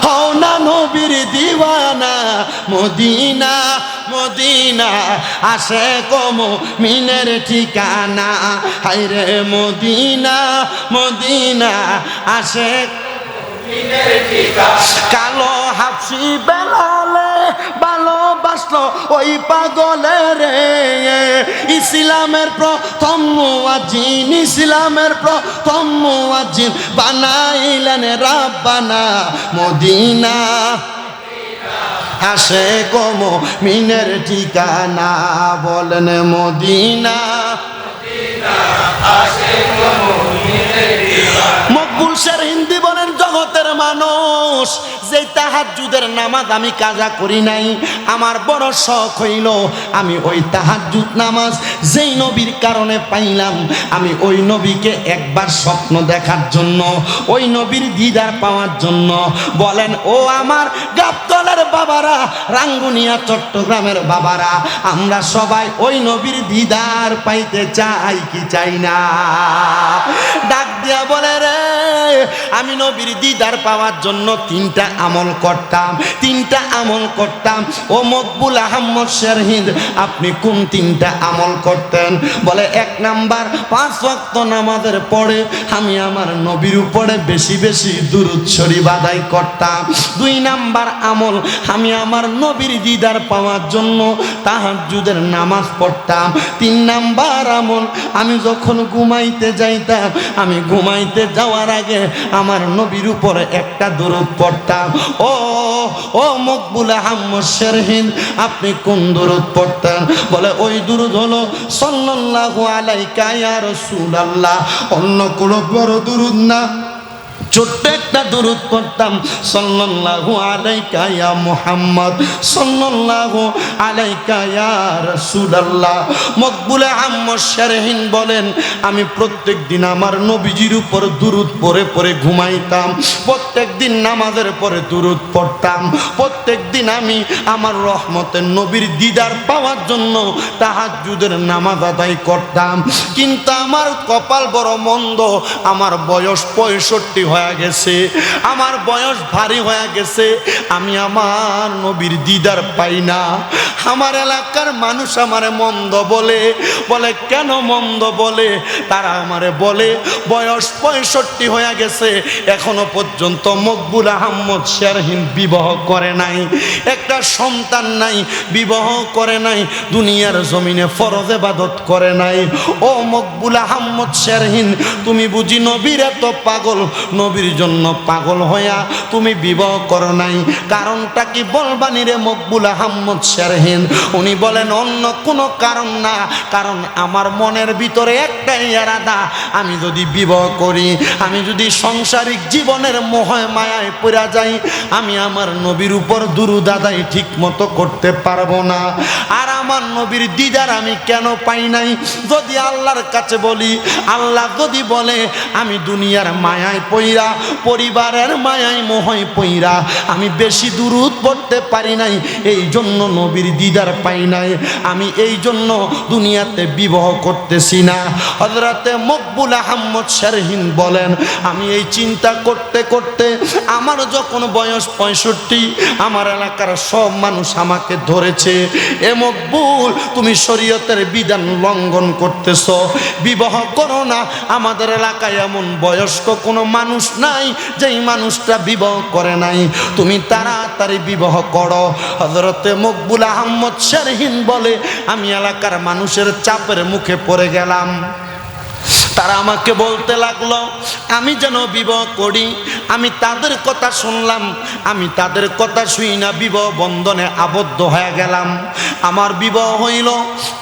হও না নবীর দিওয়ানা, মদিনা মদিনা আসে কম মিনের ঠিকানা, হায়রে মদিনা মদিনা আসে মিনের ঠিকানা। কালো হাফসি বেলালে ভালোবাসলো ওই পাগলে রে, ইসলামের প্রথম মুয়াজ্জিন, ইসলামের প্রথম মুয়াজ্জিন বানাইলেন রাব্বানা, মদিনা আসে কম মিনের ঠিকানা, বলেন মদিনা মকবুল শের হিন্দি বলেন, জগতের মানুষ, যেই তাহাজ্জুদের নামাজ আমি কাজা করি নাই, আমার বড় শখ হইল আমি ওই তাহাজ্জুদ নামাজ যেই নবীর কারণে পাইলাম, আমি ওই নবীকে একবার স্বপ্ন দেখার জন্য, ওই নবীর দিদার পাওয়ার জন্য। বলেন ও আমার গাবতলের বাবারা, রাঙ্গুনিয়া চট্টগ্রামের বাবারা, আমরা সবাই ওই নবীর দিদার পাইতে চাই কি চাই না? ডাক দিয়া বলে রে, আমি নবীর দিদার পাওয়ার জন্য তিনটা আমল করতাম, তিনটা আমল করতাম। ও মকবুল আহমদ শেরহিন্দ, আপনি কোন তিনটা আমল করতেন? বলে, এক নাম্বার, 5 ওয়াক্ত নামাজের পরে আমি আমার নবীর উপরে বেশি বেশি দুরূদ শরীফ আদায় করতাম। 2 নাম্বার আমল, আমি আমার নবীর দিদার পাওয়ার জন্য তাহাজ্জুদের নামাজ পড়তাম। 3 নাম্বার আমল, আমি যখন ঘুমাইতে যাইতাম, আমি ঘুমাইতে যাওয়ার আগে আমার নবীর উপরে একটা দুরূদ পড়তাম। ও মকবুল আহমদ শেরহিন্দ, আপনি কোন দুরূদ পড়তেন? বলে, ওই দুরূদ হলো সাল্লাল্লাহু আলাইকা ইয়া রাসূলুল্লাহ। অন্য কোনো বড় দুরূদ না, ছোট্ট একটা দুরূদ পড়তাম, সাল্লাল্লাহু আলাইকা ইয়া মুহাম্মদ, সাল্লাল্লাহু আলাইকা ইয়া রাসূলুল্লাহ। মকবুল আহমদ শেরহিন্দ বলেন, আমি প্রত্যেক দিন আমার নবীজির উপর দুরূদ পড়ে পড়ে ঘুমাইতাম, প্রত্যেক দিন নামাজের পরে দুরূদ পড়তাম, প্রত্যেক দিন আমি আমার রহমতের নবীর দিদার পাওয়ার জন্য তাহাজ্জুদের নামাজ আদায় করতাম। কিন্তু আমার কপাল বড় মন্দ, আমার বয়স 65 হয়ে গেছে, আমার বয়স ভারী হয়ে গেছে, আমি আমার নবীর দিদার পাই না। আমার এলাকার মানুষ আমারে মন্দ বলে। বলে, কেন মন্দ বলে? তারা আমারে বলে, বয়স 65 হয়ে গেছে, এখনো পর্যন্ত মকবুল আহমদ শেরহিন্দ বিবাহ করে নাই, একটা সন্তান নাই, বিবাহ করে নাই, দুনিয়ার জমিনে ফরজ ইবাদত করে নাই। ও মকবুল আহমদ শেরহিন্দ, তুমি বুঝি নবীর এত পাগল, নবীর জন্য পাগল হইয়া তুমি বিবাহ করো নাই, কারণটা কি বলবানি রে মকবুল আহমদ শেরহিন্দ? উনি বলেন, অন্য কোনো কারণ না, কারণ আমার মনের ভিতরে একটাই ইরাদা, আমি যদি বিবাহ করি, আমি যদি সাংসারিক জীবনের মোহে মায়ায় পড়া যাই, আমি আমার নবীর উপর দুরূদ আদায় ঠিক মতো করতে পারবো না। আর আমার নবীর দিদার আমি কেন পাই নাই? যদি আল্লাহর কাছে বলি, আল্লাহ যদি বলে আমি দুনিয়ার মায়ায় পইরা, পরিবারের মায়ায় মোহয় পইরা আমি বেশি দুরূদ পড়তে পারি নাই, এই জন্য নবীর দিদার পাই নাই, আমি এই জন্য দুনিয়াতে বিবাহ করতেছি না। হযরতে মকবুল আহমদ শেরহিন্দ বলেন, আমি এই চিন্তা করতে করতে আমার যখন বয়স 65, আমার এলাকার সব মানুষ আমাকে ধরেছে, এ মকবুল, তুমি শরীয়তের বিধান লঙ্ঘন করতেছ, বিবাহ করো না। আমাদের এলাকায় এমন বয়স্ক কোনো মানুষ নাই যেই মানুষটা বিবাহ করে নাই, তুমি তাড়াতাড়ি বিবাহ করো। হযরতে মকবুল আহমদ শেরহিন্দ বলে, আমি এলাকার মানুষের চাপের মুখে পড়ে গেলাম। তারা আমাকে বলতে লাগলো আমি যেন বিবাহ করি। আমি তাদের কথা শুনলাম, আমি তাদের কথা শুই না বিবাহ বন্ধনে আবদ্ধ হয়ে গেলাম। আমার বিবাহ হইল,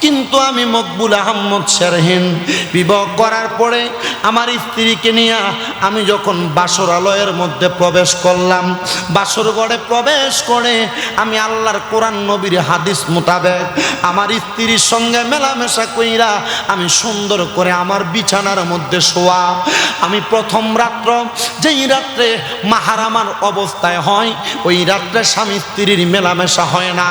কিন্তু আমি মকবুল আহমদ শেরহিন্দ বিবাহ করার পরে আমার স্ত্রীকে নিয়ে আমি যখন বাসরালয়ের মধ্যে প্রবেশ করলাম, বাসর ঘরে প্রবেশ করে আমি আল্লাহর কোরআন নবীর হাদিস মোতাবেক আমার স্ত্রীর সঙ্গে মেলামেশা কইরা আমি সুন্দর করে আমার বিছানার মধ্যে শোয়া। আমি প্রথম রাত্র, যেই রাত্রে মাহারামার অবস্থায় হয়, ওই রাত্রে স্বামী স্ত্রীর মেলামেশা হয় না।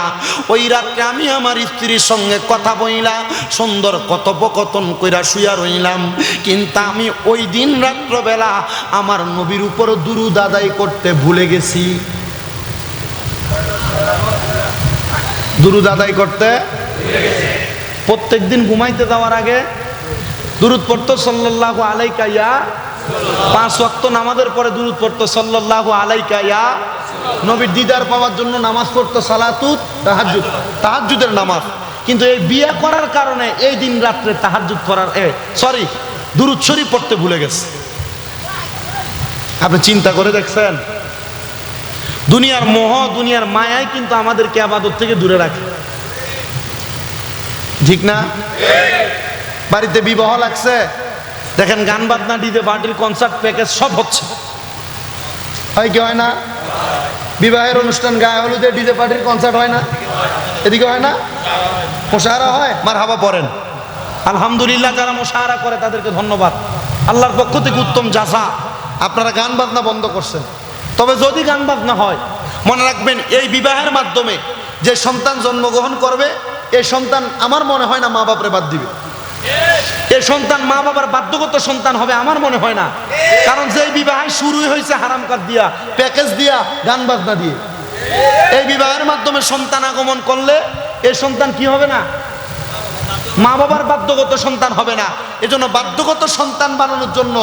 ওই রাত্রে আমি আমার স্ত্রীর সঙ্গে কথা বইলা সুন্দর কথোপকথন কইরা শুয়া রইলাম। কিন্তু আমি ওই দিন রাত্রবেলা আমার নবীর উপর দুরূদ আদায় করতে ভুলে গেছি। দুরূদ আদায় করতে প্রত্যেক দিন ঘুমাইতে যাওয়ার আগে দুরূদ পড়তো সাল্লাল্লাহু আলাইকা ইয়া, 5 ওয়াক্ত নামাজের পরে দুরূদ পড়তো সাল্লাল্লাহু আলাইকা ইয়া, নবীর দিদার পাওয়ার জন্য নামাজ পড়তো সালাতুত তাহাজ্জুদ, তাহাজ্জুদের নামাজ। কিন্তু এই বিয়ে করার কারণে এই দিন রাত্রে তাহাজ্জুদ পড়ার দুরূদ শরীফ পড়তে ভুলে গেছে। আপনি চিন্তা করে দেখছেন? দুনিয়ার মোহ, দুনিয়ার মায়াই কিন্তু আমাদেরকে ইবাদত থেকে দূরে রাখে, ঠিক না? বাড়িতে বিবাহ লাগছে, দেখেন গান বাজনা ডিজে পার্টির কনসার্ট প্যাকেজ সব হচ্ছে, হয় কি হয় না? বিবাহের অনুষ্ঠান গায়ে হলুদে ডিজে পার্টির কনসার্ট হয় না? এদিকে হয় না? মোশাহারা হয়, মারহাবা পড়েন আলহামদুলিল্লাহ। যারা মোশাহারা করে তাদেরকে ধন্যবাদ, আল্লাহর পক্ষ থেকে উত্তম জাযা। আপনারা গান বাজনা বন্ধ করছেন। তবে যদি গান বাজনা হয়, মনে রাখবেন এই বিবাহের মাধ্যমে যে সন্তান জন্মগ্রহণ করবে, এই সন্তান আমার মনে হয় না মা বাপরে বাদ দিবে। এই সন্তান মা বাবার বাধ্যগত সন্তান হবে আমার মনে হয় না। কারণ যে বিবাহ শুরুই হয়েছে হারাম কাজ দিয়া, প্যাকেজ দিয়া, গান বাজনা দিয়ে। এই বিবাহের মাধ্যমে সন্তান আগমন করলে এই সন্তান কি হবে না? মা বাবার বাধ্যগত সন্তান হবে না। এজন্য বাধ্যগত সন্তান বানানোর জন্য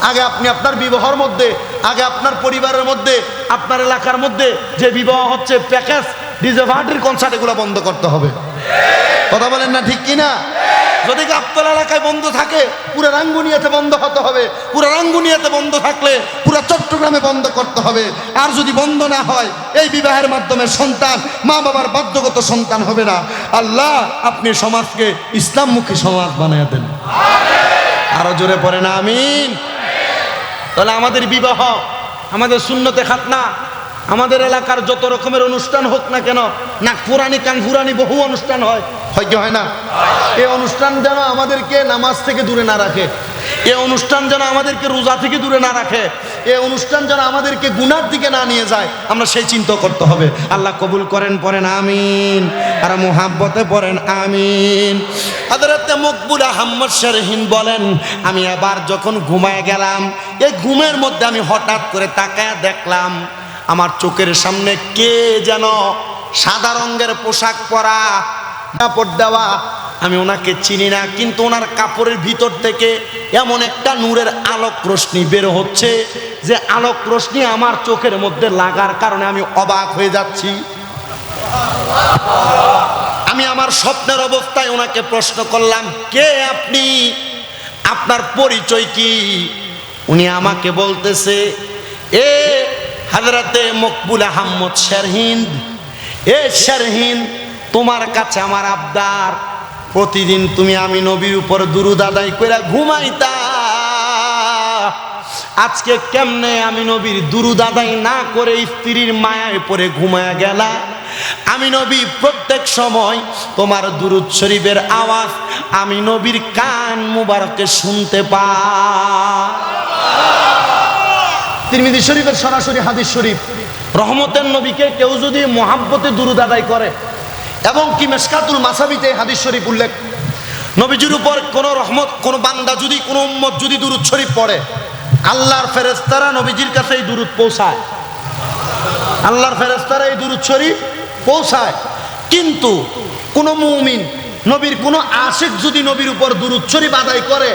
আগে আপনি আপনার বিবাহের মধ্যে, আগে আপনার পরিবারের মধ্যে, আপনার এলাকার মধ্যে যে বিবাহ হচ্ছে প্যাকেজ ডিজে পার্টির কনসার্ট, এগুলো বন্ধ করতে হবে। কথা বলেন না ঠিক কিনা? যদি গাবতলা এলাকায় বন্ধ থাকে, পুরো রাঙ্গুনিয়াতে বন্ধ হতে হবে। পুরো রাঙ্গুনিয়াতে বন্ধ থাকলে পুরো চট্টগ্রামে বন্ধ করতে হবে। আর যদি বন্ধ না হয়, এই বিবাহের মাধ্যমে সন্তান মা বাবার বাধ্যগত সন্তান হবে না। আল্লাহ আপনি সমাজকে ইসলামমুখী সমাজ বানিয়ে দেন। আরো জোরে পড়েন আমিন। তাহলে আমাদের বিবাহ, আমাদের সুন্নতে খাতনা, আমাদের এলাকার যত রকমের অনুষ্ঠান হোক না কেন, না পুরানি কানপুরানি বহু অনুষ্ঠান হয়, হয় কি হয় না? এই অনুষ্ঠান যেন আমাদেরকে নামাজ থেকে দূরে না রাখে, এই অনুষ্ঠান যেন আমাদেরকে রোজা থেকে দূরে না রাখে, এই অনুষ্ঠান যেন আমাদেরকে গুনার দিকে না নিয়ে যায়, আমরা সেই চিন্তা করতে হবে। আল্লাহ কবুল করেন, পড়েন আমিন। আর মুহাব্বতে পড়েন আমিন। হযরতে মকবুল আহমদ শারহিন বলেন, আমি এবার যখন ঘুমায় গেলাম, এই ঘুমের মধ্যে আমি হঠাৎ করে তাকায় দেখলাম আমার চোখের সামনে কে যেন সাদা রঙের পোশাক পরা, কাপড় দেওয়া, আমি ওনাকে চিনি না, কিন্তু ওনার কাপড়ের ভিতর থেকে এমন একটা নূরের আলোক রশ্মি বের হচ্ছে, যে আলোক রশ্মি আমার চোখের মধ্যে লাগার কারণে আমি অবাক হয়ে যাচ্ছি। আমি আমার স্বপ্নের অবস্থায় ওনাকে প্রশ্ন করলাম, কে আপনি, আপনার পরিচয় কি? উনি আমাকে বলতেছে, এ হযরতে মকবুল আহমদ শারহিন, এ শারহিন, তোমার কাছে আমার আবদার, প্রতিদিন তুমি আমি নবীর উপর দুরূদ আদায় করে ঘুমাইতা, আজকে কেমনে আমি নবীর দুরূদ আদায় না করে স্ত্রীর মায়ায় পড়ে ঘুমায়া গেলা? আমি নবী প্রত্যেক সময় তোমার দুরূদ শরীফের আওয়াজ আমি নবীর কান মুবারকে শুনতে পাই। তিরমিজি শরীফের সরাসরি হাদিস শরীফ, রহমতের নবীকে কেউ যদি মুহাব্বতে দুরূদ আদায় করে, এবং কি মিশকাতুল মাসাবিতে হাদিস শরীফ উল্লেখ, নবীজির উপর কোন রহমত, কোন বান্দা যদি, কোন উম্মত যদি দুরূদ শরীফ পড়ে, আল্লাহর ফেরেশতারা নবীজির কাছে এই দুরূদ পৌঁছায়, আল্লাহর ফেরেশতারা এই দুরূদ শরীফ পৌঁছায়। কিন্তু কোন মুমিন, নবীর কোন আশিক যদি নবীর উপর দুরূদ শরীফ আদায় করে,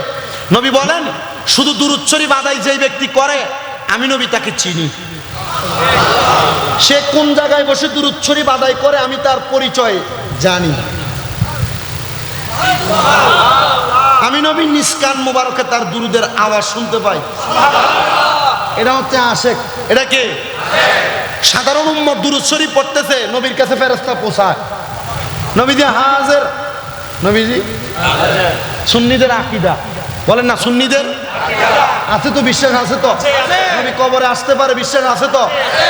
নবী বলেন শুধু দুরূদ শরীফ আদায় যেই ব্যক্তি করে, আমি নবী তাকে চিনি, সে কোন জায়গায় বসে দুরূদ শরীফ আদায় করে আমি তার পরিচয় জানি। আমি নবী নিষ্কান মুবারকে তার দুরূদের আওয়াজ শুনতে পাই। এটা হচ্ছে আশিক। এটা কে? সাধারণ উম্মত দুরূদ শরীফ পড়তেছে, নবীর কাছে ফেরেশতা পৌঁছায়, নবীজি হাজির। নবীজি সুন্নিদের আকীদা, বলেন না সুন্নিদের আছে তো, বিশ্বাস আছে তো? নবী কবরে আসতে পারে, বিশ্বাস আছে তো?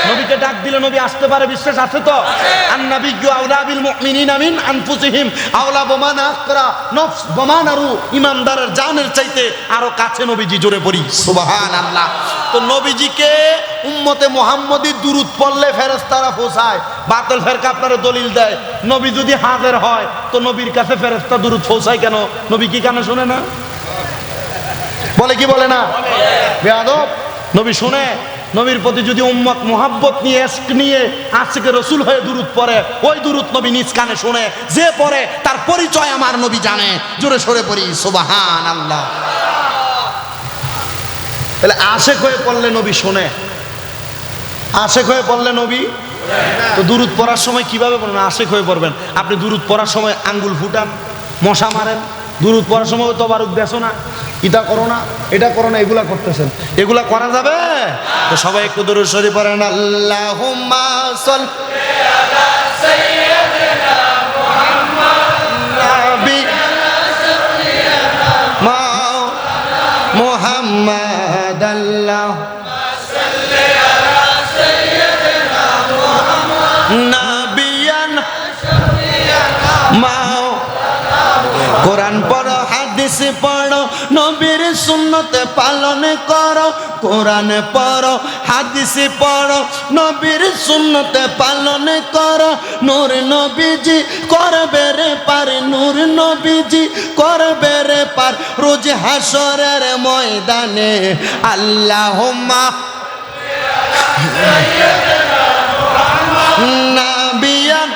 নবীকে ডাক দিলে নবী আসতে পারে, বিশ্বাস আছে তো? আন-নাবিয়্যু আওলা বিল মুমিনিনা মিন আনফুসিহিম আওলা বিমান আকরা নফস বিমানারু, ইমানদারের জানের চাইতে আরো কাছে নবীজি। জোরে পড়ি সুবহানাল্লাহ। তো নবীজিকে উম্মতে মুহাম্মদী দুরূদ পড়লে ফেরেশতারা পৌঁছায়। বাতিল ফেরকা আপনারা দলিল দেয়, নবী যদি হাজির হয় তো নবীর কাছে ফেরেশতা দুরূদ পৌঁছায় কেন? নবী কি কানে শুনে না? বলে কি বলে না? বেয়াদব। নবী শুনে। নবীর প্রতি যদি উম্মত মুহাব্বত নিয়ে, ইশক নিয়ে আশিকে রাসূল হয়ে দুরূদ পড়ে, ওই দুরূদ নবী নিজ কানে শুনে, যে পড়ে তার পরিচয় আমার নবী জানে। জোরে সরে পড়ি সুবহানাল্লাহ। তাহলে আশিক হয়ে পড়লে নবী শুনে, আশিক হয়ে পড়লে নবী। তো দুরূদ পড়ার সময় কিভাবে পড়বেন? আশিক হয়ে পড়বেন। আপনি দুরূদ পড়ার সময় আঙ্গুল ফুটান, মশা মারেন, দুরূদ পড়ার সময় তবারুক দেছো না, এটা করো না, এটা করো না, এগুলা করতেছেন, এগুলা করা যাবে? তো সবাই একটু দুরূদ শরীফ পড়েন। আল্লাহুম্মা সাল্লি আলা সাইয়্যিদিনা মুহাম্মদ নাবি হাদিস পড়ো নবীর সুন্নত পালন করো কোরআন পড়ো হাদিস পড়ো নবীর সুন্নত পালন করো নূর নবীজি করবে রে পার নূর নবীজি করবে রে পার রোজ হাসরের ময়দানে আল্লাহুম্মা নাবিয়ান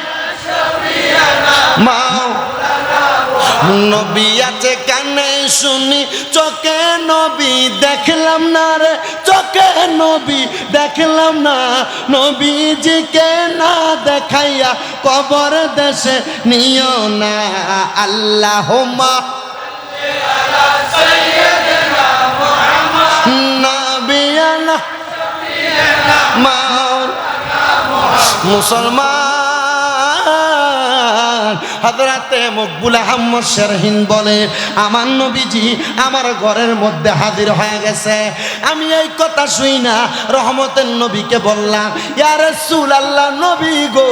নবী আছে কানে শুনি চোখে নবী দেখলাম না রে চোখে নবী দেখলাম না নবীজিকে না দেখাইয়া কবর দেশে নিও না আল্লাহুম্মা নাবিয়ানা মুসলমান হযরতে মকবুল আহমদ শারহিন বলে আমার নবীজি আমার ঘরের মধ্যে হাজির হয়ে গেছে আমি এই কথা শুই না রহমতের নবীকে বললাম ইয়া রাসূলুল্লাহ নবী গো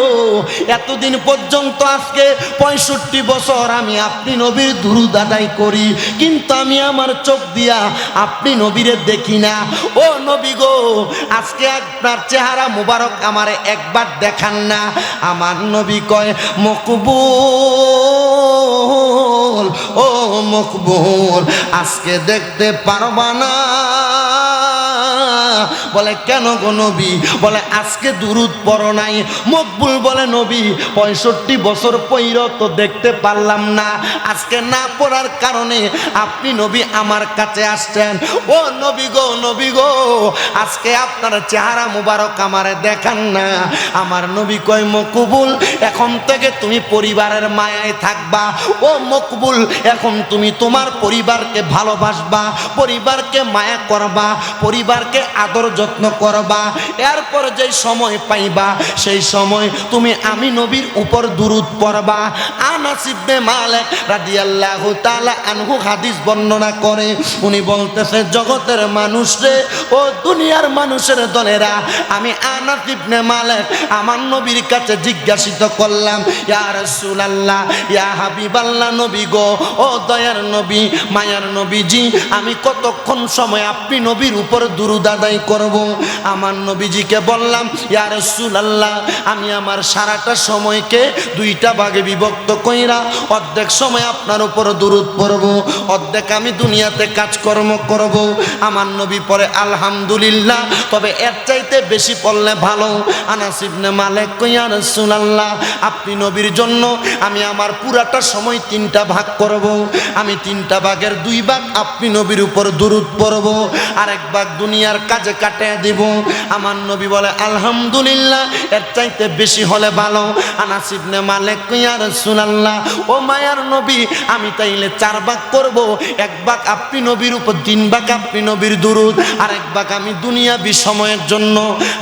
এতদিন পর্যন্ত আজকে 65 বছর আমি আপনি নবীর দুরূদ আদায় করি কিন্তু আমি আমার চোখ দিয়া আপনি নবীরে দেখি না ও নবী গো আজকে আপনার চেহারা মুবারক আমারে একবার দেখান না আমার নবী কয় মকবুল ও মকবুল আজকে দেখতে পারবা না বলে কেন গো নবী বলে আজকে দুরূদ পড়ো নাই মকবুল বলে নবী 65 বছর পইরো তো দেখতে পারলাম না আজকে না পড়ার কারণে আপনি নবী আমার কাছে আসছেন ও নবী গো আজকে আপনার চেহারা মুবারক আমারে দেখান না আমার নবী কয় মকবুল এখন থেকে তুমি পরিবারের মায়ায় থাকবা ও মকবুল এখন তুমি তোমার পরিবারকে ভালোবাসবা পরিবারকে মায়া করবা পরিবারকে আদর যত্ন করবা এরপর যেই সময় পাইবা সেই সময় তুমি আমি নবীর উপর দুরূদ পড়বা আনাস ইবনে মালিক রাদিয়াল্লাহু তাআলা আনহু হাদিস বর্ণনা করে উনি বলতেছে জগতের মানুষ রে ও দুনিয়ার মানুষের দলেরা আমি আনাস ইবনে মালিক আমার নবীর কাছে জিজ্ঞাসিত করলাম ইয়া রাসূলুল্লাহ ইয়া হাবিবাল্লাহ নবী গো ও দয়ার নবী মায়ার নবীজি আমি কতক্ষণ সময় আপনি নবীর উপর দুরূদ আদায় করব আমার নবীজিকে বললাম ইয়া রাসূলুল্লাহ আমি আমার সারাটা সময়কে দুইটা ভাগে বিভক্ত কইরা অর্ধেক সময় আপনার উপর দুরূদ পড়ব অর্ধেক আমি দুনিয়াতে কাজকর্ম করব আমার নবী পড়ে আলহামদুলিল্লাহ তবে এর চাইতে বেশি পড়লে ভালো আনাস ইবনে মালিক কই ইয়া রাসূলুল্লাহ আপনি নবীর জন্য আমি আমার পুরাটা সময় তিনটা ভাগ করব আমি তিনটা ভাগের 2 ভাগ আপনি নবীর উপর দুরূদ পড়ব আরেক ভাগ দুনিয়ার কাজে কাটিয়ে দিব আমার নবী বলে আলহামদুলিল্লাহ এর চাইতে বেশি হলে ভালো আনাস ইবনে মালিক কই ইয়া রাসূলুল্লাহ ও মায়ার নবী আমি তাইলে 4 ভাগ করব 1 ভাগ আপনি নবীর উপর 3 ভাগ আপনি নবীর দুরূদ আরেক ভাগ আমি দুনিয়াবি সময়ের জন্য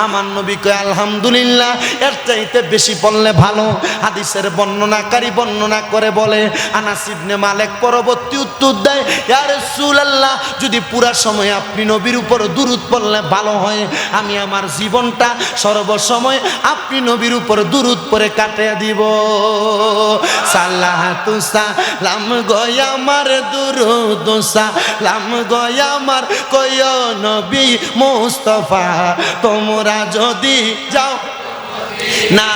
আমার নবী কয় আলহামদুলিল্লাহ এর চাইতে বেশি পড়লে ভালো হাদিসের বর্ণনাকারী বর্ণনা করে বলে আনাস ইবনে মালিক পরবর্তী উত্তর দেয় ইয়া রাসূলুল্লাহ যদি পুরা সময় আপনি নবীর উপর দুরূদ পড়লে ভালো হয় আমি আমার জীবনটা সর্বসময় আপনি নবীর উপর দুরূদ পড়ে কাটিয়ে দিব সালাতু সালাম গয় আমার দুরূদ সালাম গয় আমার কয় নবী মুস্তাফা তোমরা যদি যাও না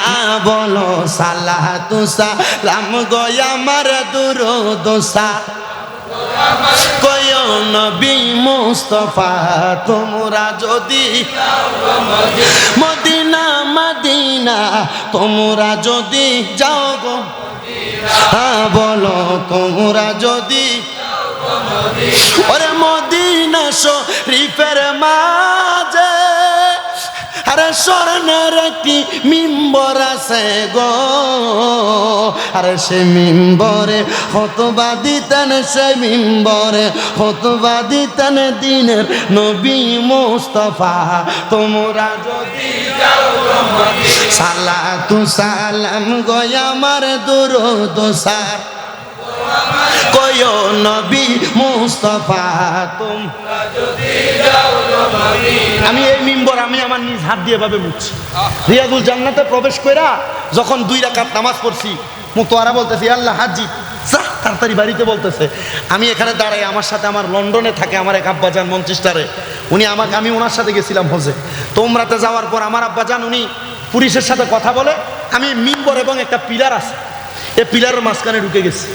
বলো সালাতু সালাম গয় আমার দুরূদ কয় নবী মুস্তাফা তোমরা যদি মদিনা মদিনা তোমরা যদি যাও গো হ্যাঁ বলো তোমরা যদি ওরে মদিনা শরীফের মাঝে আরে স্বর্ণের একটি মিম্বর আছে গো আরে সে মিম্বরে খুতবা দিতেন সে মিম্বরে খুতবা দিতেন দিনের নবী মুস্তাফা তোমরা যদি যাও সালাতু সালাম গো আমার দুরূদ সার কয় নবী মুস্তাফা তোমরা যদি যাও মদিনা আমি এই মিম্বর আমি আমার নিজ হাত দিয়ে ভাবে মুছছি রিয়াদুল জান্নাতে প্রবেশ কইরা যখন 2 রাকাত নামাজ পড়ছি মুতোয়ারা বলতেছি আল্লাহ হাজি তাড়াতাড়ি বাড়িতে বলতেছে। আমি এখানে দাঁড়াই, আমার সাথে আমার লন্ডনে থাকে আমার এক আব্বাজান মঞ্চেস্টারে, উনি আমাকে, আমি ওনার সাথে গেছিলাম হজে। তো উমরাতে যাওয়ার পর আমার আব্বাজান উনি পুলিশের সাথে কথা বলে, আমি মিম্বর এবং একটা পিলার আছে, এই পিলারের মাঝখানে ঢুকে গেছি।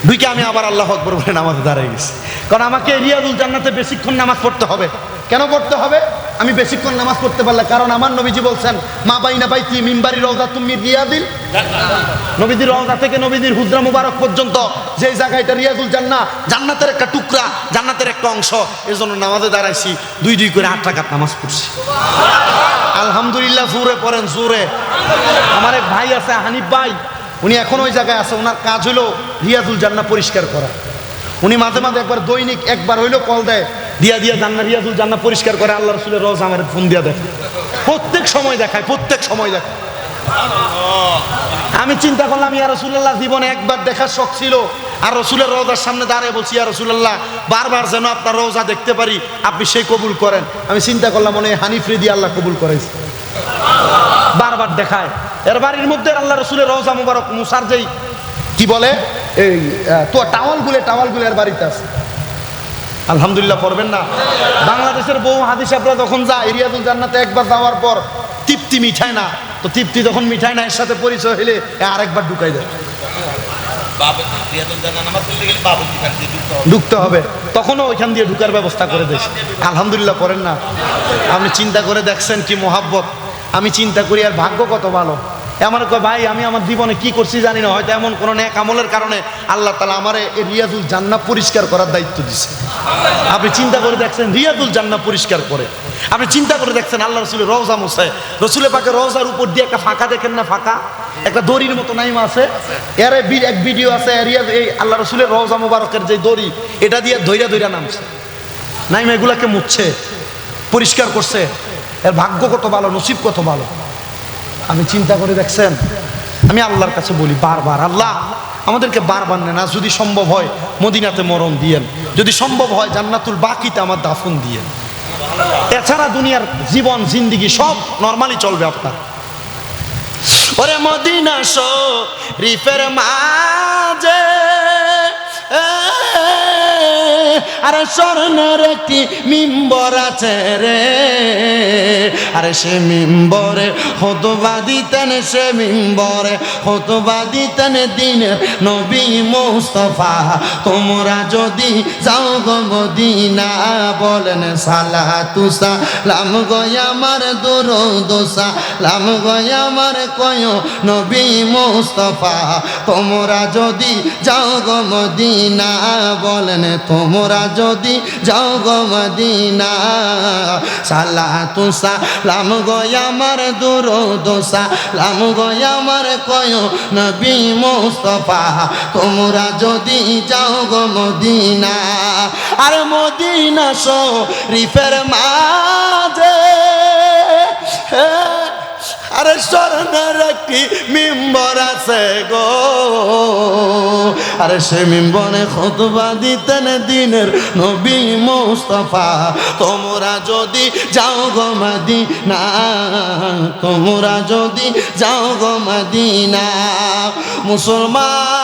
ঢুকে আমি আবার আল্লাহু আকবার বলে নামাজে দাঁড়িয়ে গেছি। কারণ আমাকে রিয়াদুল জান্নাতে বেশিক্ষণ নামাজ পড়তে হবে। কেন পড়তে হবে? আমি বেশিক্ষণ নামাজ পড়তে পারলে, কারণ আমার নবীজি বলছেন মা বাইনা বাইতি মিম্বারি রওযাতুম মিন রিয়াদিল জান্নাহ। নবীজির রওজা থেকে নবীজির হুজরা মুবারক পর্যন্ত যে জায়গাটা রিয়াদুল জান্নাহ, জান্নাতের একটা টুকরা, জান্নাতের একটা অংশ। এজন্য নামাজে দাঁড়াইছি, 2 করে 8 রাকাত নামাজ পড়ছি। আলহামদুলিল্লাহ। জোরে পড়েন, জোরে। আমার এক ভাই আছে হানিফ ভাই, উনি এখন ওই জায়গায় আছে। ওনার কাজ হলো রিয়াদুল জান্নাহ পরিষ্কার করা। উনি মাঝে মাঝে একবার দৈনিক একবার হইলো কল দেয়, দিয়া জান্নাহ রিয়াদুল জান্নাহ পরিষ্কার করে। আল্লাহ রাসূলের রওজা আমার ফোন দিয়া দেখে, প্রত্যেক সময় দেখায়, প্রত্যেক সময় দেখায়। আমি চিন্তা করলাম ইয়া রাসূলুল্লাহ, জীবনে একবার দেখার শখ ছিল, আর রাসূলের রওজার সামনে দাঁড়িয়ে বলছি ইয়া রাসূলুল্লাহ বারবার যেন আপনার রওজা দেখতে পারি, আপনি সেই কবুল করেন। আমি চিন্তা করলাম মনে হয় হানিফ রে দিয়ে আল্লাহ কবুল করাইছে, বারবার দেখায়। এর বাড়ির মধ্যে আল্লাহ রাসূলের রওজা মুবারক মুসার যেই কি বলে এই তো টাওয়ালগুলো এর বাড়িতে আছে। আলহামদুলিল্লাহ পড়বেন না? বাংলাদেশের বউ হাদিস আপনারা যখন যায় রিয়াদুল জান্নাতে একবার যাওয়ার পর তৃপ্তি মিঠায় না, তো তৃপ্তি যখন মিঠায় না, এর সাথে পরিচয় হলে আরেকবার ঢুকাই দেয়, ঢুকতে হবে, তখনও ওইখান দিয়ে ঢুকার ব্যবস্থা করে দিয়েছে। আলহামদুলিল্লাহ পড়েন না? আপনি চিন্তা করে দেখছেন কি মোহাব্বত? আমি চিন্তা করি আর ভাগ্য কত ভালো। আমার কয় ভাই আমি আমার জীবনে কি করছি জানি না, হয়তো এমন কোনো নেক আমলের কারণে আল্লাহ তাআলা আমারে এই রিয়াদুল জান্নাহ পরিষ্কার করার দায়িত্ব দিয়েছে। আপনি চিন্তা করে দেখছেন রিয়াদুল জান্নাহ পরিষ্কার করে, আপনি চিন্তা করে দেখছেন আল্লাহ রাসূলের রওজা মুছে, রাসূলের পাকের রওজার উপর দিয়ে একটা ফাঁকা দেখেন না, ফাঁকা একটা দড়ির মতো নাইমা আছে। এর এক ভিডিও আছে, রিয়াদ এই আল্লাহ রাসূলের রওজা মুবারকের যে দড়ি, এটা দিয়ে ধইরা নামছে, নাইমা এগুলাকে মুছছে, পরিষ্কার করছে। এর ভাগ্য কত ভালো, নসিব কত ভালো। আমি চিন্তা করে দেখছেন, আমি আল্লাহর কাছে বলি বারবার, আল্লাহ আমাদেরকে বারবার নেন, আর যদি সম্ভব হয় মদিনাতে মরণ দিয়েন, যদি সম্ভব হয় জান্নাতুল বাকিতে আমার দাফন দিয়েন। এছাড়া দুনিয়ার জীবন জিন্দিগি সব নরমালি চলবে আপনার। ওরে মদিনা শরীফের মাঝে আরে স্বর্ণের একটি মিম্বর আছে রে, আরে সে মিম্বরে খুতবা দিতেন, সে মিম্বরে খুতবা দিতেন দিনের নবী মুস্তাফা। তোমরা যদি যাও গো মদিনা, বলেন সালাতু সালাম গো আমার দুরূদ সালাম গো আমার কয় নবী মুস্তাফা। তোমরা যদি যাও গো মদিনা, বলেন তোমরা যদি যাও গো মদিনা, সালাতু সালাম গো আমার দুরূদ সালাম গো আমার কয় নবী মুস্তাফা। তোমরা যদি যাও গো মদিনা, আর মদিনা শরীফের মাঝে আরে স্বর্ণের একটি মিম্বর আছে গো, আরে সে মিম্বরে খুতবা দিতেন দিনের নবী মুস্তাফা। তোমরা যদি যাও গো মদিনা, তোমরা যদি যাও গো মদিনা, মুসলমান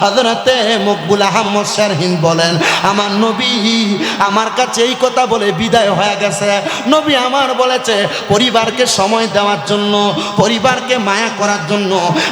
হযরতে মকবুল আহমদ শারহিন বলেন, আমার নবী আমার কাছে এই কথা বলে বিদায় হয়ে গেছে। নবী আমার বলেছে পরিবারকে সময় দেওয়ার জন্য, পরিবারকে মায়া করার জন্য।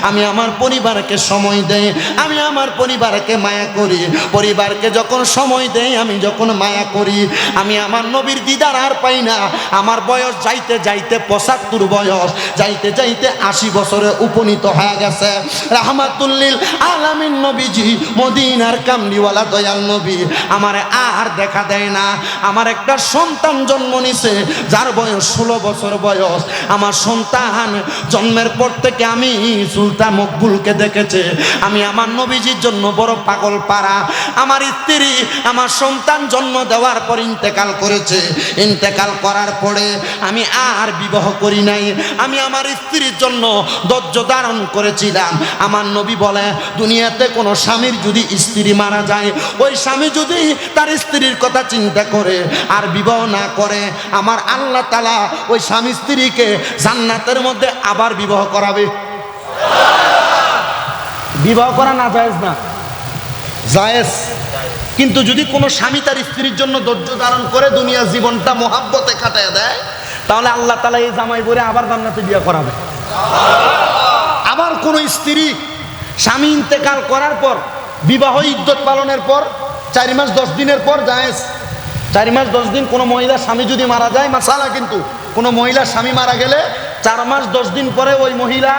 আমি আমার পরিবারকে সময় দেই, আমি আমার পরিবারকে মায়া করি। পরিবারকে যখন সময় দেই, আমি যখন মায়া করি, আমি আমার নবীর দিদার আর পাই না। আমার বয়স যাইতে যাইতে 75 বয়স, যাইতে যাইতে 80 বছরে উপনীত হয়ে গেছে। রাহমাতুল লিল আলামিন নবীজি, মদিনার কামলিওয়ালা দয়াল নবী আমারে আর দেখা দেয় না। আমার একটা সন্তান জন্ম নিছে যার বয়স 16 বছর বয়স। আমার সন্তান জন্মের পর থেকে আমি সুলতান মকবুলকে দেখেছে। আমি আমার নবীজির জন্য বড় পাগল পারা। আমার স্ত্রী আমার সন্তান জন্ম দেওয়ার পর ইন্তেকাল করেছে। ইন্তেকাল করার পরে আমি আর বিবাহ করি নাই। আমি আমার স্ত্রীর জন্য ধৈর্য ধারণ করেছিলাম। আমার নবী বলে, দুনিয়াতে কোনো স্বামীর যদি স্ত্রী মারা যায়, ওই স্বামী যদি তার স্ত্রীর কথা চিন্তা করে আর বিবাহ না করে, আমার আল্লাহ তাআলা ওই স্বামী স্ত্রীকে জান্নাতের মধ্যে আবার বিবাহ করাবে। বিবাহ করা না জায়েজ না? জায়েজ। কিন্তু যদি কোনো স্বামী তার স্ত্রীর জন্য ধৈর্য ধারণ করে দুনিয়া জীবনটা মোহাব্বতে কাটায় দেয়, তাহলে আল্লাহ তাআলা এই জামাই বলে আবার জান্নাতে বিয়ে করাবে। আবার কোনো স্ত্রী স্বামী ইন্তেকাল করার পর বিবাহ ইদ্যত পালনের পর 4 মাস 10 দিনের পর জায়েজ। 4 মাস 10 দিন কোনো মহিলার স্বামী যদি মারা যায়, মাসালা কিন্তু কোনো মহিলার স্বামী মারা গেলে 4 মাস 10 দিন পরে ওই মহিলা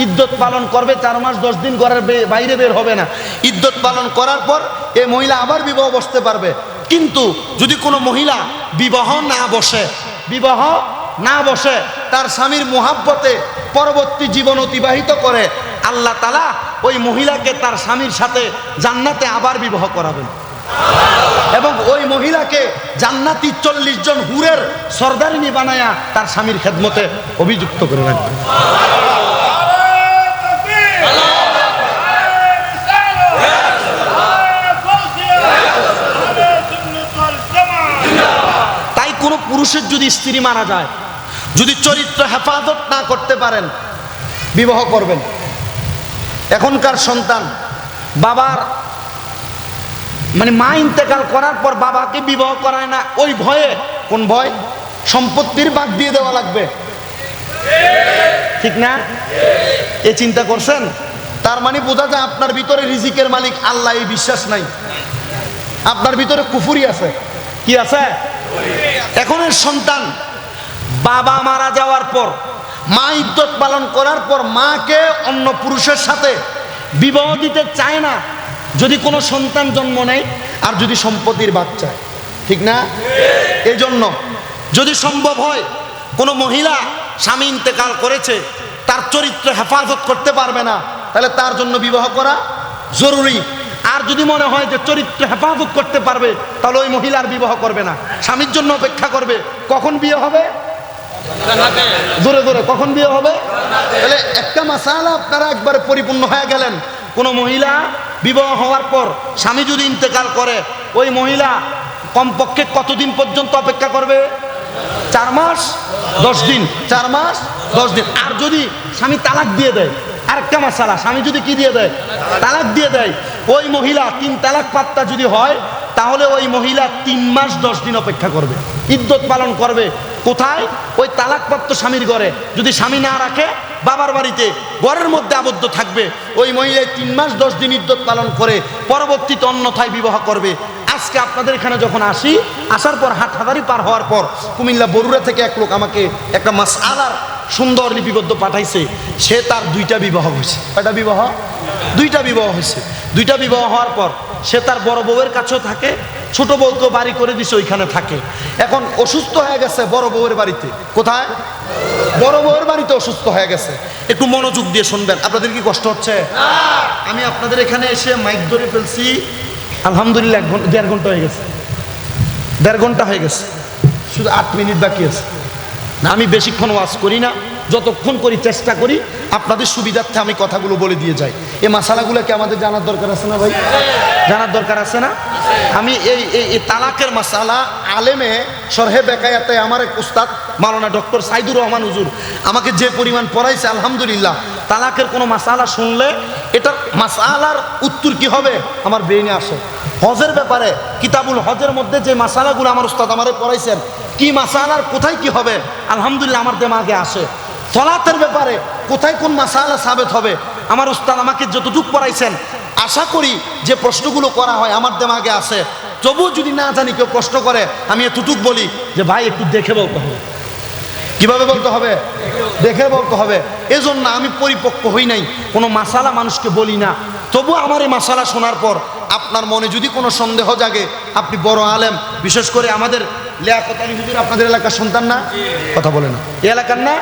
ইদ্যত পালন করবে। 4 মাস 10 দিন ঘরের বাইরে বের হবে না। ইদ্যত পালন করার পর এই মহিলা আবার বিবাহ বসতে পারবে। কিন্তু যদি কোনো মহিলা বিবাহ না বসে তার স্বামীর মোহাব্বতে পরবর্তী জীবন অতিবাহিত করে, আল্লাহ তাআলা ওই মহিলাকে তার স্বামীর সাথে জান্নাতে আবার বিবাহ করাবেন এবং ওই মহিলাকে জান্নাতি 40 জন হুরের সরদারিনী বানায়া তার স্বামীর খেদমতে অভিযুক্ত করে রাখবেন। তাই কোনো পুরুষের যদি স্ত্রী মারা যায়, যদি চরিত্র হেফাজত না করতে পারেন, বিবাহ করবেন। এখনকার সন্তান বাবার মানে মা ইন্তেকাল করার পর বাবাকে বিবাহ করায় না, ওই ভয়ে। কোন ভয়? সম্পত্তির ভাগ দিয়ে দেওয়া লাগবে, ঠিক না? এ চিন্তা করছেন? তার মানে বোঝা যায় আপনার ভিতরে রিজিকের মালিক আল্লাহ এই বিশ্বাস নাই, আপনার ভিতরে কুফরি আছে। কি আছে? এখনের সন্তান বাবা মারা যাওয়ার পর মা ইদ্যত পালন করার পর মাকে অন্য পুরুষের সাথে বিবাহ দিতে চায় না, যদি কোনো সন্তান জন্ম নেয় আর যদি সম্পত্তির ভাগ চায়, ঠিক না? এই জন্য যদি সম্ভব হয় কোনো মহিলা স্বামী ইন্তেকাল করেছে, তার চরিত্র হেফাজত করতে পারবে না, তাহলে তার জন্য বিবাহ করা জরুরি। আর যদি মনে হয় যে চরিত্র হেফাজত করতে পারবে, তাহলে ওই মহিলার বিবাহ করবে না, স্বামীর জন্য অপেক্ষা করবে। কখন বিয়ে হবে? জোরে জোরে কখন বিয়ে হবে? তাহলে একটা মাসালা আপনারা একবারে পরিপূর্ণ হয়ে গেলেন। কোনো মহিলা বিবাহ হওয়ার পর স্বামী যদি ইন্তেকাল করে, ওই মহিলা কমপক্ষে কতদিন পর্যন্ত অপেক্ষা করবে? 4 মাস 10 দিন। 4 মাস 10 দিন। আর যদি স্বামী তালাক দিয়ে দেয়, আরেকটা মাসালা, স্বামী যদি কি দিয়ে দেয়? তালাক দিয়ে দেয়, ওই মহিলা 3 তালাক পাত্তা যদি হয়, তাহলে ওই মহিলা 3 মাস 10 দিন অপেক্ষা করবে, ইদ্যত পালন করবে। কোথায়? ওই তালাকপ্রাপ্ত স্বামীর ঘরে। যদি স্বামী না রাখে, বাবার বাড়িতে ঘরের মধ্যে আবদ্ধ থাকবে। ওই মহিলায় 3 মাস 10 দিন ইদ্যত পালন করে পরবর্তীতে অন্যথায় বিবাহ করবে। আজকে আপনাদের এখানে যখন আসি, আসার পর হাটহাজারি পার হওয়ার পর কুমিল্লা বরুড়া থেকে এক লোক আমাকে একটা মাসআলার সুন্দর লিপিবদ্ধ পাঠাইছে। সে তার 2টা বিবাহ হয়েছে। কয়টা বিবাহ? 2টা বিবাহ হয়েছে। 2টা বিবাহ হওয়ার পর সে তার বড় বউয়ের কাছেও থাকে, ছোট বউকে বাড়ি করে দিছে, ওইখানে থাকে। এখন অসুস্থ হয়ে গেছে বড় বউয়ের বাড়িতে। কোথায়? বড় বউয়ের বাড়িতে অসুস্থ হয়ে গেছে। একটু মনোযোগ দিয়ে শুনবেন। আপনাদের কি কষ্ট হচ্ছে? আমি আপনাদের এখানে এসে মাইক ধরে ফেলছি, আলহামদুলিল্লাহ 1.5 ঘন্টা হয়ে গেছে। 1.5 ঘন্টা হয়ে গেছে, শুধু 8 মিনিট বাকি আছে। না, আমি বেশিক্ষণ ওয়াজ করি না, যতক্ষণ করি চেষ্টা করি আপনাদের সুবিধার্থে আমি কথাগুলো বলে দিয়ে যাই। এই মাসালাগুলো কি আমাদের জানার দরকার আছে না ভাই? জানার দরকার আছে না? আমি এই তালাকের মাসালা আলেমে শরহে বেকায়াতে আমার এক উস্তাদ মাওলানা ডক্টর সাইদুর রহমান হুজুর আমাকে যে পরিমাণ পড়াইছে, আলহামদুলিল্লাহ, তালাকের কোনো মাসালা শুনলে এটার মাসালার উত্তর কি হবে আমার ব্রেইনে আসে। হজের ব্যাপারে কিতাবুল হজের মধ্যে যে মাসালাগুলো আমার উস্তাদ আমারে পড়াইছেন, কি মাসালার কোথায় কি হবে, আলহামদুলিল্লাহ আমার দেমাগে আসে। সলাতের ব্যাপারে কোথায় কোন মাসালা সাবেত হবে, আমার উস্তাদ আমাকে যতটুকু পড়াইছেন, আশা করি যে প্রশ্নগুলো করা হয় আমার দেমাগে আসে। তবুও যদি না জানি, কেউ প্রশ্ন করে, আমি এতটুক বলি যে ভাই একটু দেখে বলতে হবে। কিভাবে বলতে হবে? দেখে বলতে হবে। এজন্য আমি পরিপক্ক হই নাই, কোনো মাসালা মানুষকে বলি না। তবু আমার এই মাসালা শোনার পর আপনার মনে যদি কোনো সন্দেহ জাগে, আপনি বড় আলেম, বিশেষ করে আমাদের লিয়াকত আলী হুজুর আপনাদের এলাকার সন্তান না? কথা বলে না? এই এলাকার না?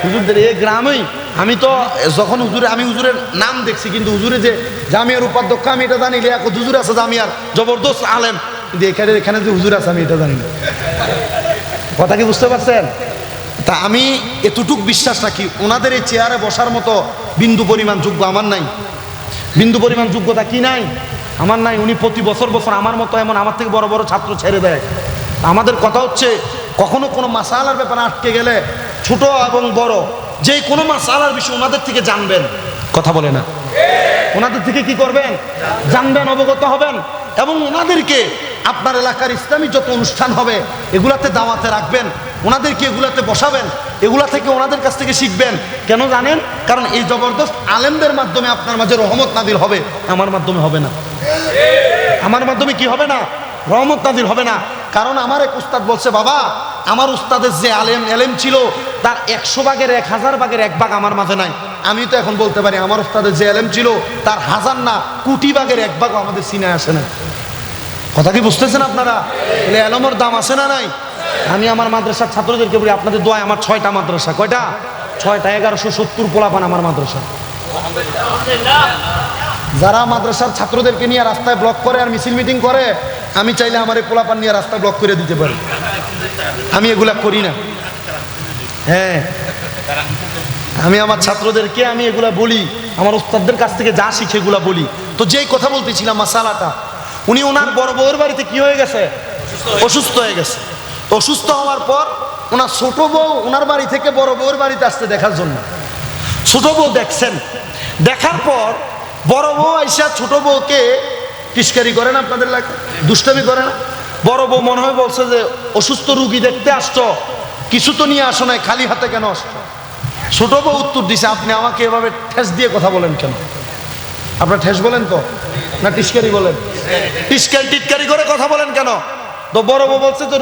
হুজুরদের এই গ্রামেই। আমি তো যখন আমি হুজুরের নাম দেখছি, কিন্তু হুজুরে যে জামিয়ার উপাধ্যক্ষ আমি এটা জানি, লিয়াকত হুজুর আছে জামিয়ার, জবরদস্ত আলেম, কিন্তু এখানে যে হুজুর আছে আমি এটা জানি না। কথা কি বুঝতে পারছেন? তা আমি এতটুক বিশ্বাস রাখি, ওনাদের এই চেয়ারে বসার মতো বিন্দু পরিমাণ যোগ্য আমার নাই। বিন্দু পরিমাণ যোগ্যতা কি নাই? আমার নাই। উনি প্রতি বছর আমার মতো এমন আমার থেকে বড় বড় ছাত্র ছেড়ে দেয়। আমাদের কথা হচ্ছে, কখনো কোনো মাসালার ব্যাপারে আটকে গেলে, ছোট এবং বড় যে কোনো মাসালার বিষয় ওনাদের থেকে জানবেন। কথা বলে না? ওনাদের থেকে কি করবেন? জানবেন, অবগত হবেন, এবং ওনাদেরকে আপনার এলাকার ইসলামী যত অনুষ্ঠান হবে এগুলাতে দাওয়াতে রাখবেন, ওনাদেরকে এগুলাতে বসাবেন, এগুলা থেকে ওনাদের কাছ থেকে শিখবেন। কেন জানেন? কারণ এই জবরদস্ত আলেমদের মাধ্যমে আপনার মাঝে রহমত নাদিল হবে, আমার মাধ্যমে হবে না। আমার মাধ্যমে কি হবে না? রহমত নাদিল হবে না। কারণ আমার এক উস্তাদ বলছে, বাবা আমার উস্তাদের যে এলেম ছিল তার 100 ভাগের 1000 ভাগের 1 ভাগ আমার মাঝে নাই। আমি তো এখন বলতে পারি আমার উস্তাদের যে এলেম ছিল তার 1000 না কোটি ভাগের 1 ভাগও আমাদের সিনায় আসে না। কথা কি বুঝতেছেন আপনারা? এলমের দাম আছে না নাই? আমি আমার মাদ্রাসার ছাত্রদেরকে বলি, আপনাদের দোয়ায় আমার 6টা মাদ্রাসা। কয়টা? 6টা। 1170 পোলাপান আমার মাদ্রাসা। যারা মাদ্রাসার ছাত্রদেরকে নিয়ে রাস্তায় ব্লক করে আর মিছিল মিটিং করে, আমি চাইলে আমার এই পোলাপান নিয়ে রাস্তা ব্লক করে দিতে পারি। আমি এগুলা করি না। হ্যাঁ, আমি আমার ছাত্রদেরকে আমি এগুলা বলি, আমার উস্তাদদের কাছ থেকে যা শিখে এগুলা বলি। তো যেই কথা বলতেছিলাম মাসালাটা, উনি ওনার বড় বউয়ের বাড়িতে কি হয়ে গেছে? অসুস্থ হয়ে গেছে। তো অসুস্থ হওয়ার পর ওনার ছোট বউ ওনার বাড়ি থেকে বড় বউয়ের বাড়িতে আসতে দেখার জন্য। ছোট বউ দেখছেন, দেখার পর বড় বউ আইসা ছোট বউকে টিস্কারি করে না, আপনাদের লাগে দুষ্টামি করে না? বড় বউ মনে হয় বলছে যে অসুস্থ রুগী দেখতে আসছো, কিছু তো নিয়ে আসো নাই, খালি হাতে কেন আসছো? ছোট বউ উত্তর দিছে, আপনি আমাকে এভাবে ঠেস দিয়ে কথা বলেন কেন? আপনার ঠেস বলেন তো না টিস্কারি বলেন? টিটকারি করে কথা বলেন কেন? তো বড় বউ বলছে, তো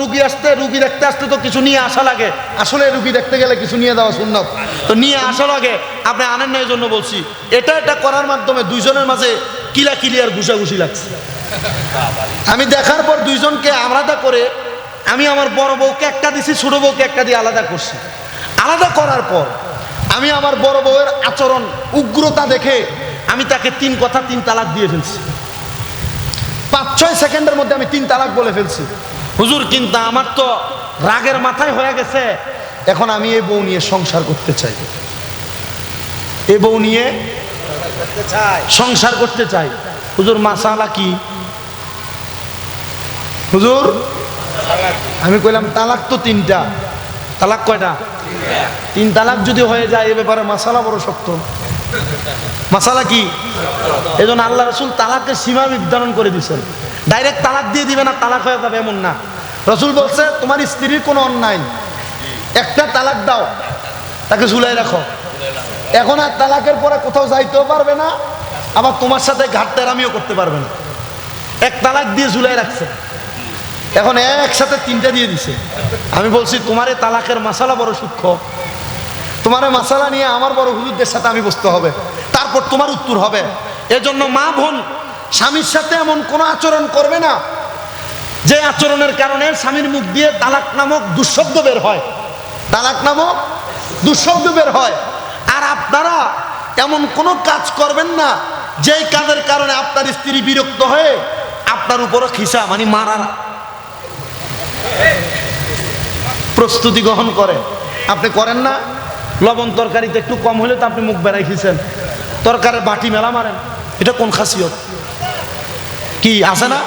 রুগী দেখতে আসতে তো কিছু নিয়ে আসা লাগে। আসলে রুগী দেখতে গেলে কিছু নিয়ে দেওয়া সুন্নাত, তো নিয়ে আসা লাগে, আপনি আনেন না, এই জন্য বলছি। এটা করার মাধ্যমে দুইজনের মাঝে কিলাকিলি আর ঘুষাঘুষি লাগছে। আমি দেখার পর দুইজনকে আলাদা করে আমি আমার বড় বউকে একটা দিছি, ছোট বউকে একটা দিয়ে আলাদা করছি। আলাদা করার পর আমি আমার বড় বউয়ের আচরণ উগ্রতা দেখে আমি তাকে 3 কথা 3 তালাক দিয়ে ফেলছি। 5-6 সেকেন্ডের মধ্যে আমি 3 তালাক বলে ফেলছি। হুজুর, কিন্তু আমার তো রাগের মাথায় হয়ে গেছে, এখন আমি এই বউ নিয়ে সংসার করতে চাই, এই বউ নিয়ে সংসার করতে চাই। হুজুর মাসালা কি? হুজুর আমি কইলাম তালাক তো 3টা। তালাক কয়টা? 3 তালাক যদি হয়ে যায় এ ব্যাপারে মাসালা বড় শক্ত। মাসালা কি? এজন্য আল্লাহ রাসূল তালাকের সীমা নির্ধারণ করে দিয়েছেন। ডাইরেক্ট তালাক দিয়ে দিবে না, তালাক হয়ে যাবে এমন না। রাসূল বলছে, তোমার স্ত্রীর কোনো অন্যায়, একটা তালাক দাও, তাকে ঝুলাই রাখো। এখন আর তালাকের পরে কোথাও যাইতেও পারবে না, আবার তোমার সাথে ঘাটতেরামিও করতে পারবে না। 1 তালাক দিয়ে ঝুলাই রাখছে, এখন একসাথে 3টা দিয়ে দিছে। আমি বলছি, তোমার এই তালাকের মাসালা বড় সূক্ষ্ম, তোমার মাসালা নিয়ে আমার বড় হুজুরদের সাথে আমি বসতে হবে, তারপর তোমার উত্তর হবে। এজন্য মা বোন স্বামীর সাথে এমন কোনো আচরণ করবে না যে আচরণের কারণে স্বামীর মুখ দিয়ে তালাক নামক দুঃশব্দ বের হয়, তালাক নামক দুঃশব্দ বের হয়। আর আপনারা এমন কোনো কাজ করবেন না যেই কাজের কারণে আপনার স্ত্রী বিরক্ত হয়ে আপনার উপরও খিসা মানে মারার প্রস্তুতি গ্রহণ করে। আপনি করেন না? লবণ তরকারিতে একটু কম হলে তো আপনি মুখ বেড়াই খিছেন, তরকারির বাটি মেলা মারেন, এটা কোন খাসিয়ত? কি আছে না?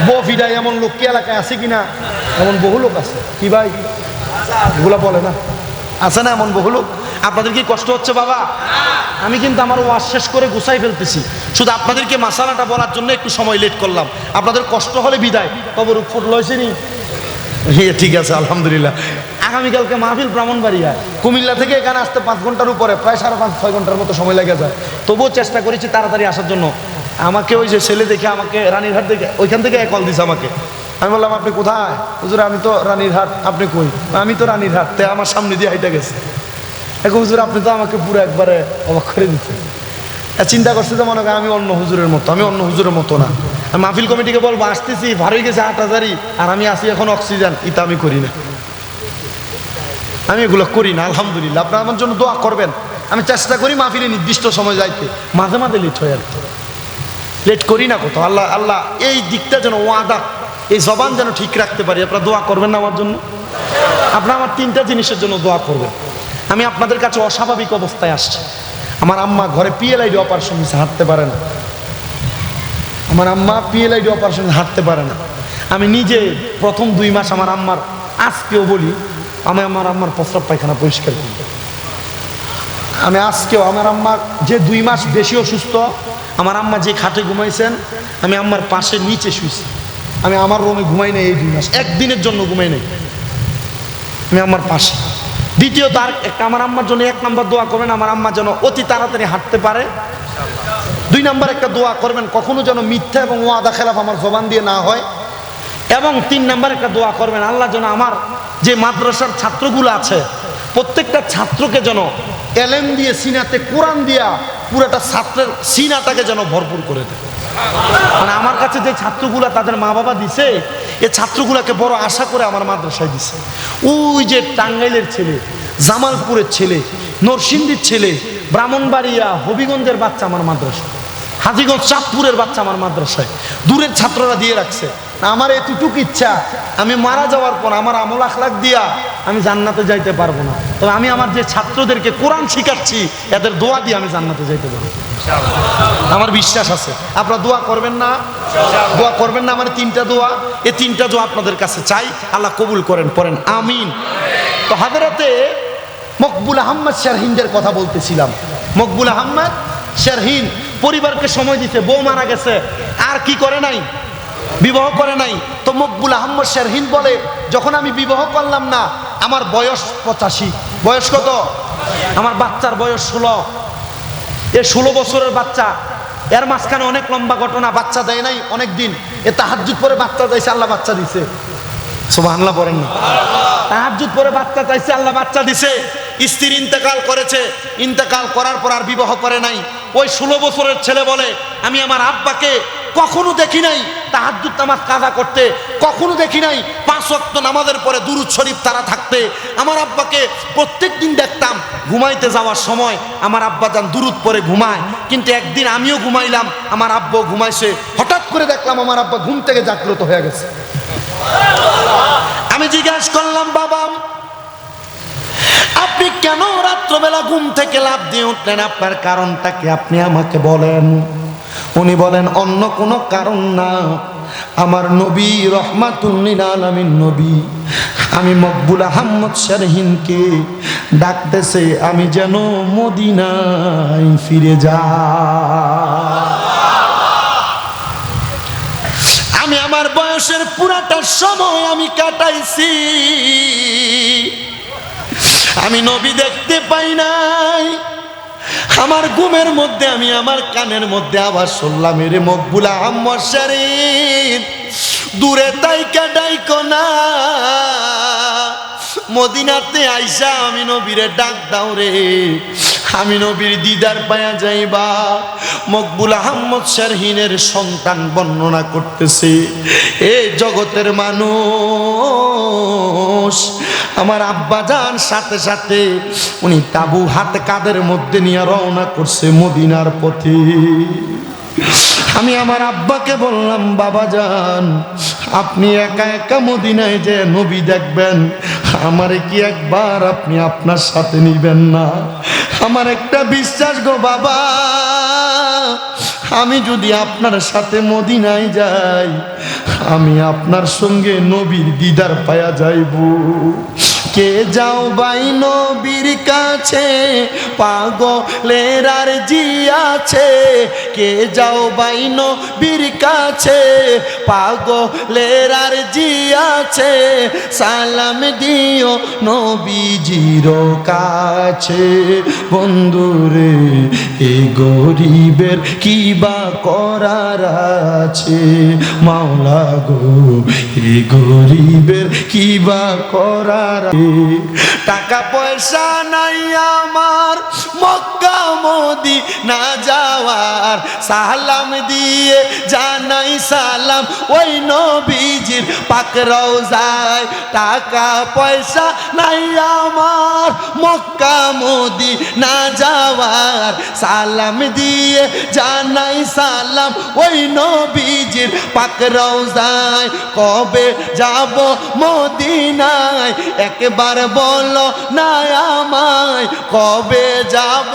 বফিডা এমন লোক কি এলাকায় আছে কিনা? এমন বহু লোক আছে। কি ভাই এগুলা বলে না? আছে না এমন বহু লোক? আপনাদের কি কষ্ট হচ্ছে বাবা? আমি কিন্তু আমার ওয়াজ শেষ করে গুছাই ফেলতেছি, শুধু আপনাদেরকে মাসালাটা বলার জন্য একটু সময় লেট করলাম। আপনাদের কষ্ট হলে বিদায়, কবর ফুট লইছেনি। ঠিক আছে, আলহামদুলিল্লাহ। আগামীকালকে মাহফিল ব্রাহ্মণবাড়িয়া, কুমিল্লা থেকে এখানে আসতে 5 ঘন্টার উপরে, প্রায় 5.5-6 ঘন্টার মতো সময় লেগে যায়। তবুও চেষ্টা করেছি তাড়াতাড়ি আসার জন্য। আমাকে ওই যে ছেলে দেখে আমাকে রানীরহাট দেখে ওইখান থেকে কল দিছে আমাকে। আমি বললাম, আপনি কোথায়? হুজুর আমি তো রানীরহাট। আপনি কই? আমি তো রানীরহাট। তাই আমার সামনে দিয়ে হাইটা গেছে। এখন হুজুর আপনি তো আমাকে পুরো একবারে অবাক করে দিচ্ছেন। চিন্তা করছে যে মনে করেন আমি অন্য হুজুরের মতো, আমি অন্য হুজুরের মতো না। মাহফিল কমিটিকে বলবো আসতেছি, ভার হয়ে গেছে 8,000, আর আমি আসি এখন অক্সিজেন। এটা আমি করি না, আমি এগুলো করি না। আলহামদুলিল্লাহ, আপনারা আমার জন্য দোয়া করবেন। আমি চেষ্টা করি মাহফিলে নির্দিষ্ট সময় যাইতে, মাঝে মাঝে লেট হয় আর কি, লেট করি না কোথাও। আল্লাহ আল্লাহ এই দিকটা যেন ওয়াদা, এই জবান যেন ঠিক রাখতে পারি। আপনারা দোয়া করবেন না আমার জন্য? আপনারা আমার 3টা জিনিসের জন্য দোয়া করবেন। আমি আপনাদের কাছে অস্বাভাবিক অবস্থায় আসছি। আমার আম্মা ঘরে PLID অপারেশন হয়েছে, হাঁটতে পারে না। আমার আম্মা PLID অপারেশন হাঁটতে পারে না। আমি নিজে প্রথম 2 মাস আমার আম্মার, আজকেও বলি আমি আমার আম্মার প্রস্রাব পায়খানা পরিষ্কার করি। আমি আজকেও আমার আম্মার যে 2 মাস বেশি অসুস্থ, আমার আম্মা যে খাটে ঘুমাইছেন আমি আম্মার পাশে নিচে শুয়েছি। আমি আমার রুমে ঘুমাই নাই এই 2 মাস, একদিনের জন্য ঘুমাই নাই, আমি আমার পাশে। দ্বিতীয়ত আর একটা, আমার আম্মার জন্য 1 নম্বর দোয়া করবেন আমার আম্মা যেন অতি তাড়াতাড়ি হাঁটতে পারে। 2 নম্বর একটা দোয়া করবেন কখনো যেন মিথ্যা এবং ওয়াদা খেলাফ আমার জবান দিয়ে না হয়। এবং 3 নম্বর একটা দোয়া করবেন আল্লাহ যেন আমার যে মাদ্রাসার ছাত্রগুলো আছে প্রত্যেকটা ছাত্রকে যেন এলেম দিয়ে সিনাতে কোরআন দিয়া পুরোটা ছাত্রের সিনাটাকে যেন ভরপুর করে দেয়। মানে আমার কাছে যে ছাত্রগুলা তাদের মা বাবা দিছে, এই ছাত্রগুলাকে বড় আশা করে আমার মাদ্রাসায় দিছে। ওই যে টাঙ্গাইলের ছেলে, জামালপুরের ছেলে, নরসিংদীর ছেলে, ব্রাহ্মণবাড়িয়া হবিগঞ্জের বাচ্চা আমার মাদ্রাসায়, হাজীগঞ্জ চাঁদপুরের বাচ্চা আমার মাদ্রাসায়, দূরের ছাত্ররা দিয়ে রাখছে। আমার এতটুকু ইচ্ছা, আমি মারা যাওয়ার পর আমার আমল আখলাক দিয়া আমি জান্নাতে যাইতে পারবো না, তবে আমি আমার যে ছাত্রদেরকে কোরআন শিখাচ্ছি এদের দোয়া দিয়ে আমি জান্নাতে যাইতে পারবো, আমার বিশ্বাস আছে। আপনারা দোয়া করবেন না? দোয়া করবেন না? আমার 3টা দোয়া, এই 3টা দোয়া আপনাদের কাছে চাই, আল্লাহ কবুল করেন, পড়েন আমিন। তো হাজরাতে মকবুল আহমদ শারহিনদের কথা বলতেছিলাম। মকবুল আহমদ শারহিন পরিবারকে সময় দিতে, বউ মারা গেছে, আর কি করে নাই, বিবাহ করে নাই। তো মকবুল আহমদ শারহিন বলে যখন আমি বিবাহ করলাম না আমার বয়স 85। বয়স কত? আমার বাচ্চার বয়স 16। এ 16 বছরের বাচ্চা, এর মাঝখানে অনেক লম্বা ঘটনা, বাচ্চা দেয় নাই অনেক দিন, এ তাহাজ্জুদ পরে বাচ্চা চাইছে, আল্লাহ বাচ্চা দিছে। সুবহানাল্লাহ বলেন না? তাহাজ্জুদ পরে বাচ্চা চাইছে, আল্লাহ বাচ্চা দিছে। স্ত্রী ইন্তেকাল করেছে, ইন্তেকাল করার পর আর বিবাহ করে নাই। ওই 16 বছরের ছেলে বলে আমি আমার আব্বাকে কখনো দেখি নাই তাহাজ্জুদ নামাজ কাজা করতে, কখনো দেখি নাই 5 ওয়াক্ত নামাজের পরে দুরূদ শরীফ তারা থাকতে। আমার আব্বাকে প্রত্যেকদিন দেখতাম ঘুমাইতে যাওয়ার সময় আমার আব্বা যান দুরূদ পরে ঘুমায়, কিন্তু একদিন আমিও ঘুমাইলাম, আমার আব্বাও ঘুমাইছে, হঠাৎ করে দেখলাম আমার আব্বা ঘুম থেকে জাগ্রত হয়ে গেছে। আমি জিজ্ঞাসা করলাম বাবা আপনি কেন রাত্রবেলা ঘুম থেকে লাফ দিয়ে উঠলেন, আপনার কারণটা কি আপনি আমাকে বলেন। উনি বলেন অন্য কোনো কারণ না, আমার নবী রহমাতুল লিল আলামিন নবী আমি মকবুল আহমদ শারহিনকে ডাকতেছে আমি যেন মদিনায় ফিরে যাই। আমি আমার বয়সের পুরাটা সময় আমি কাটাইছি, আমি নবী দেখতে পাই নাই। আমার ঘুমের মধ্যে আমি আমার কানের মধ্যে আওয়াজ শুনলাম রে মকবুল আহমদ শারহিন দূরে তাইকা ডাইকো না, মদিনাতে আইসা আমি নবীরে ডাক দাও রে, আমি নবীর দিদার পায়া যাইবা। মকবুল আহমদ শারহিনের সন্তান বর্ণনা করতেছে এ জগতের মানুষ, আমার আব্বাজান সাথে সাথে উনি তাবু হাতে কাদের মধ্যে নিয়ে রওনা করছে মদিনার পথে। আমি আমার আব্বাকে বললাম বাবাজান আপনি একা একা মদিনায় যে নবী দেখবেন, আমারে কি একবার আপনি আপনার সাথে নিবেন না? আমার একটা বিশ্বাস গো বাবা, আমি যদি আপনার সাথে মদিনায় যাই আমি আপনার সঙ্গে নবীর দিদার পায়া যাইব। কে যাও বাই নবীর কাছে পাগলের আর জি আছে, কে যাও বাই নবীর কাছে পাগলের আর জি আছে, সালাম দিও নবীজির কাছে। বন্ধুরে এ গরিবের কি বা করার আছে, মাওলা গো এ গরিবের কি বা করার। টাকা পয়সা নাই আমার মক্কা মদিনা যাওয়ার, সালাম দিয়ে জানাই সালাম ওই নবীজির পাক রওজায়। টাকা পয়সা নাই আমার মক্কা মদিনা যাওয়ার, সালাম দিয়ে জানাই সালাম ওই নবীজির পাক রওজায়। কবে যাব মদিনায় একবার বলো না আমায়, কবে যাব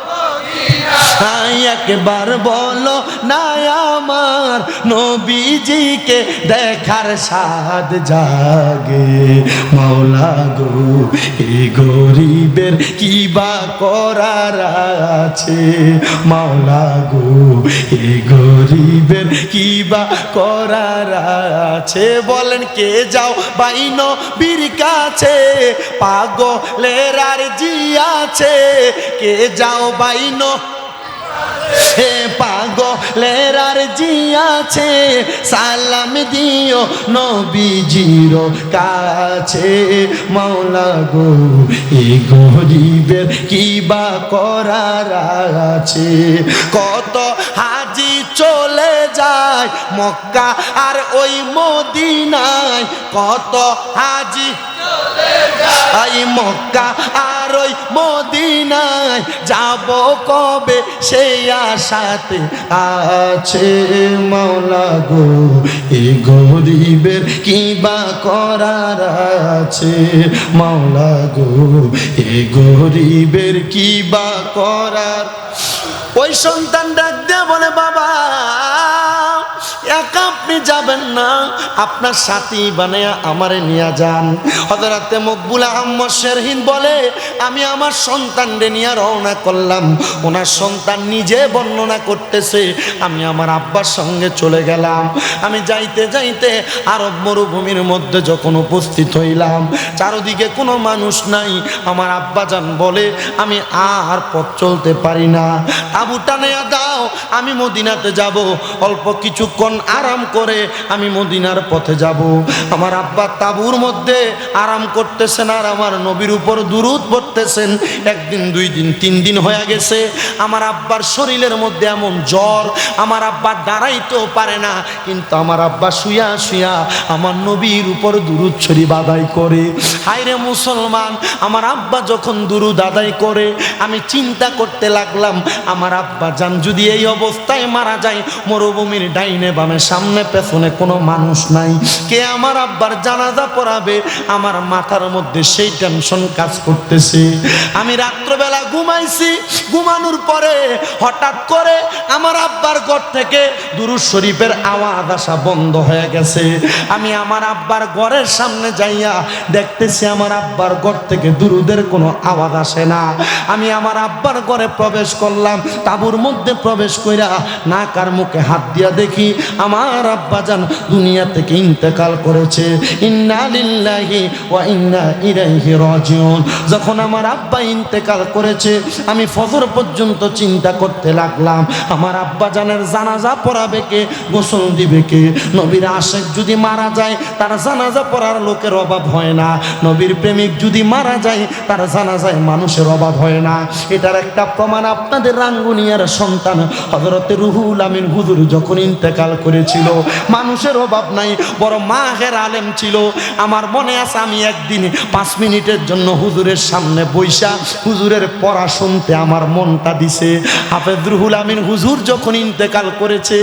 মদিনায় একবার বলো না আমায়। আমার নবীজিকে দেখার স্বাদ জাগে। মাওলা গো এই গরিবের কি বা করার আছে, মাওলা গো এই গরিবের কি বা করার আছে। বলেন কে যাও বাই নবীর কাছে, পাগলের আর জি আছে। কে যাও বাই হে পাগলের আর জি আছে, সালাম দিও নবীজির কাছে। মাওলা গো এই গরিবের কি বা করার আছে। কত হাজি চলে যায় মক্কা আর ওই মদিনায়, কত হাজি এই মক্কা আর ওই মদিনায়, যাব কবে সেই আশাতে আছে। মাওলা গো এই গরিবের কি বা করার আছে, মাওলা গো এই গরিবের কি বা করার। ওই সন্তান ডাক দিয়ে বলে বাবা একা আপনি যাবেন না, আপনার সাথী বানায়া আমারে নিয়ে যান। হযরতে মকবুল আহমদ শেরহিন্দ বলে আমি আমার সন্তানরে নিয়ে রওনা করলাম। ওনার সন্তান নিজে বর্ণনা করতেছে আমি আমার আব্বার সঙ্গে চলে গেলাম। আমি যাইতে যাইতে আরব মরুভূমির মধ্যে যখন উপস্থিত হইলাম, চারদিকে কোনো মানুষ নাই। আমার আব্বাজান বলে আমি আর পথ চলতে পারি না, তাবু টানিয়া দাও, আমি মদিনাতে যাব। অল্প কিছুক্ষণ আরাম করে আমি মদিনার পথে যাব। আমার আব্বা তাবুর মধ্যে আরাম করতেছেন আর আমার নবীর উপর দুরূদ পড়তেছেন। একদিন, দুই দিন, তিন দিন হয়ে গেছে। আমার আব্বার শরীরের মধ্যে এমন জ্বর, আমার আব্বা দাঁড়াইতেও পারে না, কিন্তু আমার আব্বা শুয়া শুয়া আমার নবীর উপর দুরূদ শরীফ আদায় করে। হায়রে মুসলমান, আমার আব্বা যখন দুরূদ আদায় করে আমি চিন্তা করতে লাগলাম আমার আব্বা জান যদি এই অবস্থায় মারা যায়, মরুভূমির ডাইনে বামে সামনে পেছনে কোনো মানুষ নাই, কে আমার আব্বার জানাজা পড়াবে? আমার মাথার মধ্যে সেই টেনশন কাজ করতেছে। আমি রাত্রবেলা ঘুমাইছি, ঘুমানোর পরে হঠাৎ করে আমার আব্বার ঘর থেকে দুরূদ শরীফের আওয়াজ আসা বন্ধ হয়ে গেছে। আমি আমার আব্বার ঘরের সামনে যাইয়া দেখতেছি আমার আব্বার ঘর থেকে দুরূদের কোনো আওয়াজ আসে না। আমি আমার আব্বার ঘরে প্রবেশ করলাম, তাবুর মধ্যে প্রবেশ কইরা নাকার মুখে হাত দিয়া দেখি আমার আব্বাজান দুনিয়া থেকে ইন্তেকাল করেছে। ইন্না লিল্লাহি ওয়া ইন্না ইলাইহি রাজিউন। যখন আমার আব্বা ইন্তেকাল করেছে আমি ফজর পর্যন্ত চিন্তা করতে লাগলাম আমার আব্বাজানের জানাজা পড়াবে কে, গোসল দিবে কে? নবীর আশিক যদি মারা যায় তার জানাজা পড়ার লোকের অভাব হয় না, নবীর প্রেমিক যদি মারা যায় তার জানাজায় মানুষের অভাব হয় না। এটার একটা প্রমাণ আপনাদের রাঙ্গুনিয়ার সন্তান হযরতে রুহুল আমিন হুজুর যখন ইন্তেকাল করেছিল মানুষের অভাব নাই, বড় মাহের আলেম ছিল। আমার মনে আছে আমি একদিন 5 মিনিটের জন্য হুজুরের সামনে বইসা হুজুরের পড়া শুনতে আমার মনটা দিছে। হাফেজ রুহুল আমিন হুজুর যখন ইন্তেকাল করেছে,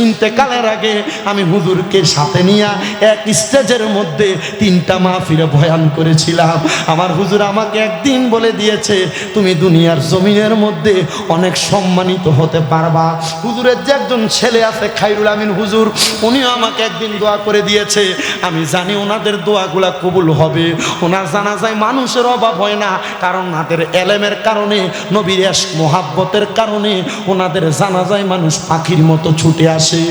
ইন্তেকালের আগে আমি হুজুরকে সাথে নিয়ে এক স্টেজের মধ্যে 3টা মাহফিলে বয়ান করেছিলাম। আমার হুজুর আমাকে একদিন বলে দিয়েছে তুমি দুনিয়ার জমিনের মধ্যে অনেক সম্মানিত হতে পারবা। হুজুরের যে একজন ছেলে আছে খায়রুল আমিন হুজুর, উনিও আমাকে একদিন দোয়া করে দিয়েছে। আমি জানি ওনাদের দোয়াগুলা কবুল হবে। ওনার জানাজায় মানুষের অভাব হয় না, কারণ ওনাদের এলেমের কারণে, নবীর ইশক মোহাব্বতের কারণে ওনাদের জানাজায় মানুষ পাখির মতো ছুটে আসে।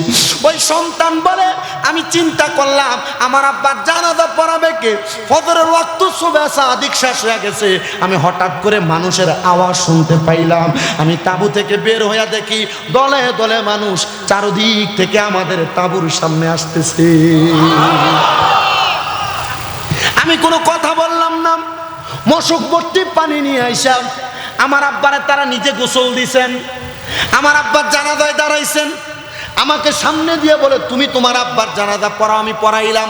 ওই সন্তান বলে আমি চিন্তা করলাম আমার আব্বার জানাজা পড়াবে কে? ফজরের ওয়াক্ত সুবহ সাদিক শেষ হয়ে গেছে। আমি হঠাৎ করে মানুষের আওয়াজ শুনতে পাইলাম। আমি তাঁবু থেকে বের হয়ে দেখি দলে দলে মানুষ চারদিক থেকে আমাদের তাঁবুর সামনে আসতেছে। আমি কোনো কথা বললাম না, মশক ভর্তি পানি নিয়ে আইসা আমার আব্বারে তারা নিজে গোসল দিছেন, আমার আব্বার জানাজায় দাঁড়াইছেন। আমাকে সামনে দিয়ে বলে তুমি তোমার আব্বার জানাজা পড়াও। আমি পড়াইলাম।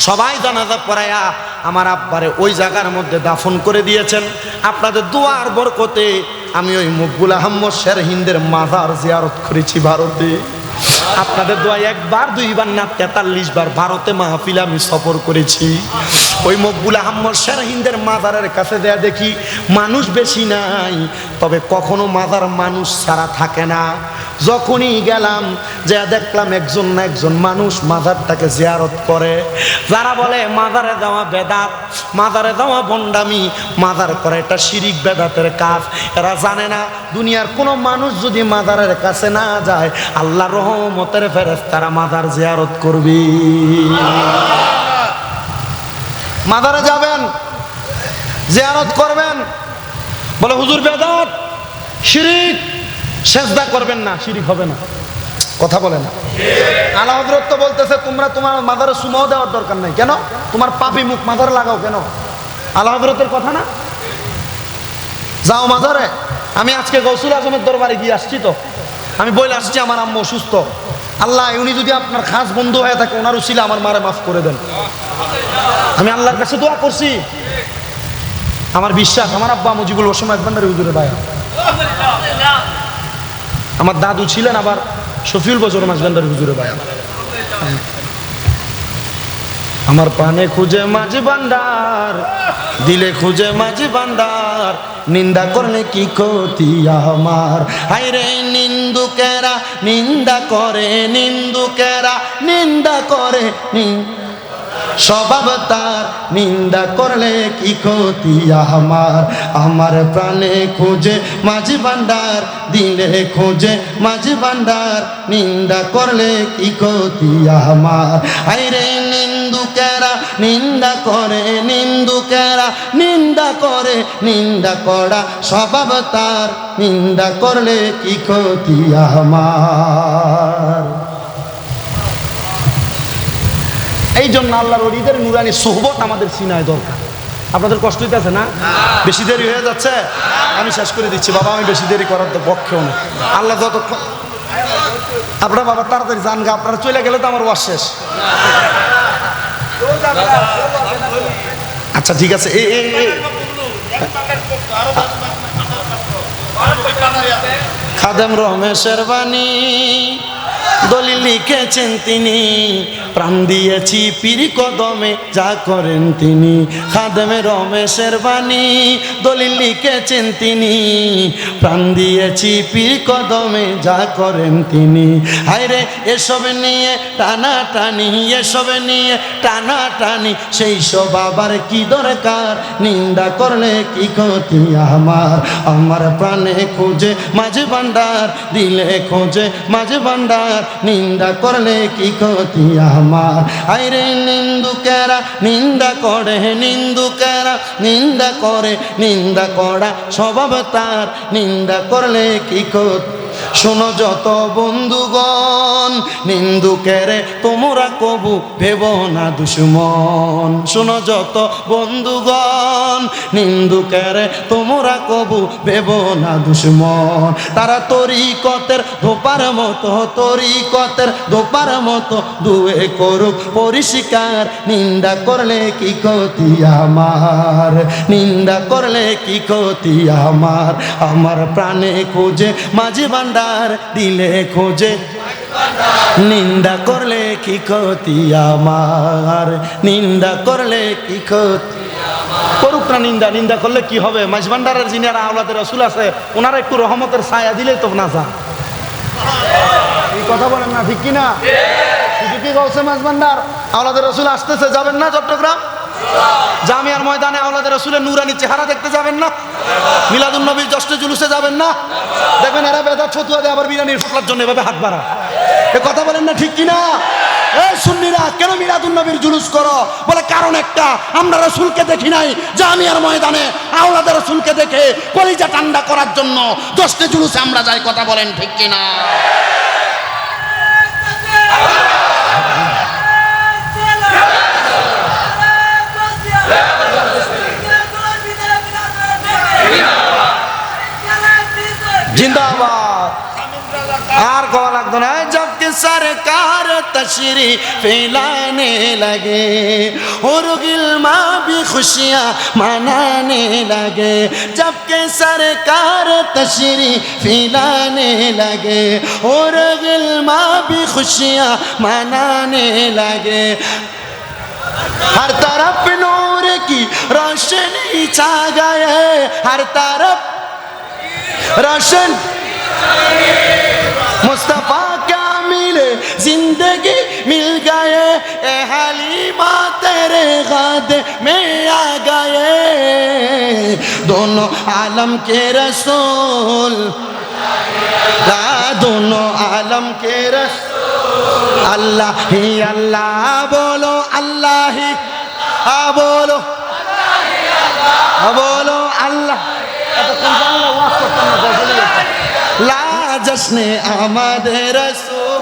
সবাই জানাজা পড়াইয়া আমার আব্বারে ওই জায়গার মধ্যে দাফন করে দিয়েছেন। আপনাদের দোয়ার বরকতে আমি ওই মকবুল আহমদ শেরহিন্দের মাজার জিয়ারত করেছি ভারতে। আপনাদের দোয়া 1 বার 2 বার না 43 বার ভারতে মাহফিলে আমি সফর করেছি। ওই মকবুল আহমদ শেরহিন্দের মাজারের কাছে দেয়া দেখি মানুষ বেশি নাই, তবে কখনো মাজার মানুষ ছাড়া থাকে না। যখনই গেলাম যে দেখলাম একজন না একজন মানুষ মাজারটাকে জিয়ারত করে। যারা বলে মাজারে যাওয়া বেদাত, মাজারে যাওয়া ভণ্ডামি, মাজার করে এটা শিরিক বেদাতের কাজ, এরা জানে না দুনিয়ার কোনো মানুষ যদি মাজারের কাছে না যায় আল্লাহ রহমতের ফেরেশতারা মাজার জিয়ারত করবে। মাজারে যাবেন, জিয়ারত করবেন, বলে হুজুর বেদাত শিরিক, সেজদা করবেন না, শিরিক হবে না, কথা বলে না। আলা হযরত তো বলতেছে তোমরা তোমার মাজারে সুমাও দেওয়ার দরকার নাই, কেন? তোমার পাপী মুখ মাজারে লাগাও কেন? আলা হযরতের কথা না? যাও মাজারে। আমি আজকে গৌসুল আজমের দরবারে গিয়ে আসছি, তো আমি বলে আসছি আমার আম্মু অসুস্থ, আল্লাহ উনি যদি আপনার খাস বন্ধু হয়ে থাকে ওনার উসিলা আমার মারে মাফ করে দেন। আমি আল্লাহর কাছে দোয়া করছি, আমার বিশ্বাস আমার আব্বা মুজিবুল ওসম একবান্ডারি হুজুরের ভাই, আমার দাদু ছিলেন আবার শফিউল বজর মাঝবান্ডারি হুজুরের ভাই। আমার পানে খুঁজে মাঝি ভান্ডার, দিলে খুঁজে মাঝি ভান্ডার, নিন্দা করলে কি ক্ষতি আমার। হায়রে নিন্দুকেরা নিন্দা করে, নিন্দুকেরা নিন্দা করে, স্বভাব তার নিন্দা করলে কি ক্ষতি আমার। আমার প্রাণে খুঁজে মাঝি ভান্ডার, দিলে খুঁজে মাঝি ভান্ডার, নিন্দা করলে কি ক্ষতি আমার। আইরে নিন্দুকেরা নিন্দা করে, নিন্দুকেরা নিন্দা করে, নিন্দা করা স্বভাব তার, নিন্দা করলে কি ক্ষতি আমার। এই জন্য আল্লাহর ওলিদের নুরানি সোহবত আমাদের সিনায় দরকার। আপনাদের কষ্ট হইতেছে না? বেশি দেরি হয়ে যাচ্ছে, আমি শেষ করে দিচ্ছি বাবা, আমি বেশি দেরি করার তো পক্ষেও না। আল্লাহ যতক্ষণ আপনারা বাবা তাড়াতাড়ি যান গা, আপনারা চলে গেলে তো আমার ওয়াজ শেষ। আচ্ছা ঠিক আছে, খাদেম রমেশের বাণী দলিল লিখেছেন তিনি, প্রাণ দিয়েছি পীর কদমে যা করেন তিনি। খাদেমে রমেশের বাণী দলিল লিখেছেন তিনি, প্রাণ দিয়েছি পীর কদমে যা করেন তিনি। হায়রে এসব নিয়ে টানা টানি, এসব নিয়ে টানা টানি, সেই সব আবার কি দরকার, নিন্দা করলে কি ক্ষতি আমার। আমার প্রাণে খুঁজে মাঝে ভান্ডার, দিলে খোঁজে মাঝে ভান্ডার, নিন্দা করলে কি ক্ষতি আমার। আইরে নিন্দুকেরা নিন্দা করে, নিন্দুকেরা নিন্দা করে, নিন্দা করা স্বভাব তার, নিন্দা করলে কি ক্ষতি। শোনো যত বন্ধুগণ নিন্দুকেরে তোমরা কবু ভেব না দুশ্মন। শোনো যত বন্ধুগণ নিন্দুকেরে তোমরা কবু ভেব না দুশ্মন। তারা তরিকতের ধোপার মতো, তরিকতের ধোপার মতো দুয়ে করুক পরিষ্কার, নিন্দা করলে কি ক্ষতি আমার, নিন্দা করলে কি ক্ষতি আমার। আমার প্রাণে খোঁজে মাঝে ভান্ডার, দিলে খোঁজে নিন্দা করলে কি ক্ষতি আমার, নিন্দা করলে কি ক্ষতি। করুক না নিন্দা, নিন্দা করলে কি হবে? মাঝ ভান্ডারের যিনি আওলাদের রাসূল আছে ওনারা একটু রহমতের ছায়া দিলেই তো না যা। এই কথা বলেন না, ঠিক কিনা? শুধু কি বলছে মাঝ ভান্ডার আওলাদের রাসূল আসতেছে, যাবেন না চট্টগ্রাম জামিয়ার ময়দানে আওলাদের রাসূলের নূরানি চেহারা দেখতে যাবেন না? মিলাদুন নবীর জশ্নে জুলুসে যাবেন না? দেখবেন এরা বেদাত ছতুয়া দেয় আবার বিরিয়ানির ফোকলার জন্য এভাবে হাত বাড়া। এ কথা বলেন না, ঠিক কিনা? এই সুন্নিরা কেন মিলাদুন নবীর জুলুস করো? বলে কারণ একটা, আমরা রাসূলকে দেখি নাই জামিয়ার ময়দানে, আওলাদের রাসূলকে দেখে কলিজা ঠান্ডা করার জন্য জশ্নে জুলুসে আমরা যাই। কথা বলেন ঠিক কিনা? जिंदाबाद। আর কওয়া লাগতো না। जबकि सरकार तशरीफ लाने लगे और गिलमा भी खुशियाँ मनाने लगे, जबकि सरकार तशरीफ लाने लगे और गिलमा भी खुशियाँ मनाने लगे। हर तरफ नूर की रोशनी छा गए, हर तरफ रोशन मुस्तफा क्या मिले जिंदगी मिल गए ए हलीमा तेरे खाते में आ गए दोनों आलम के रसूल दोनों आलम के रसूल अल्लाह ही अल्लाह बोलो अल्लाह ही बोलो बोलो अल्लाह ला जश्ने आमद रसूल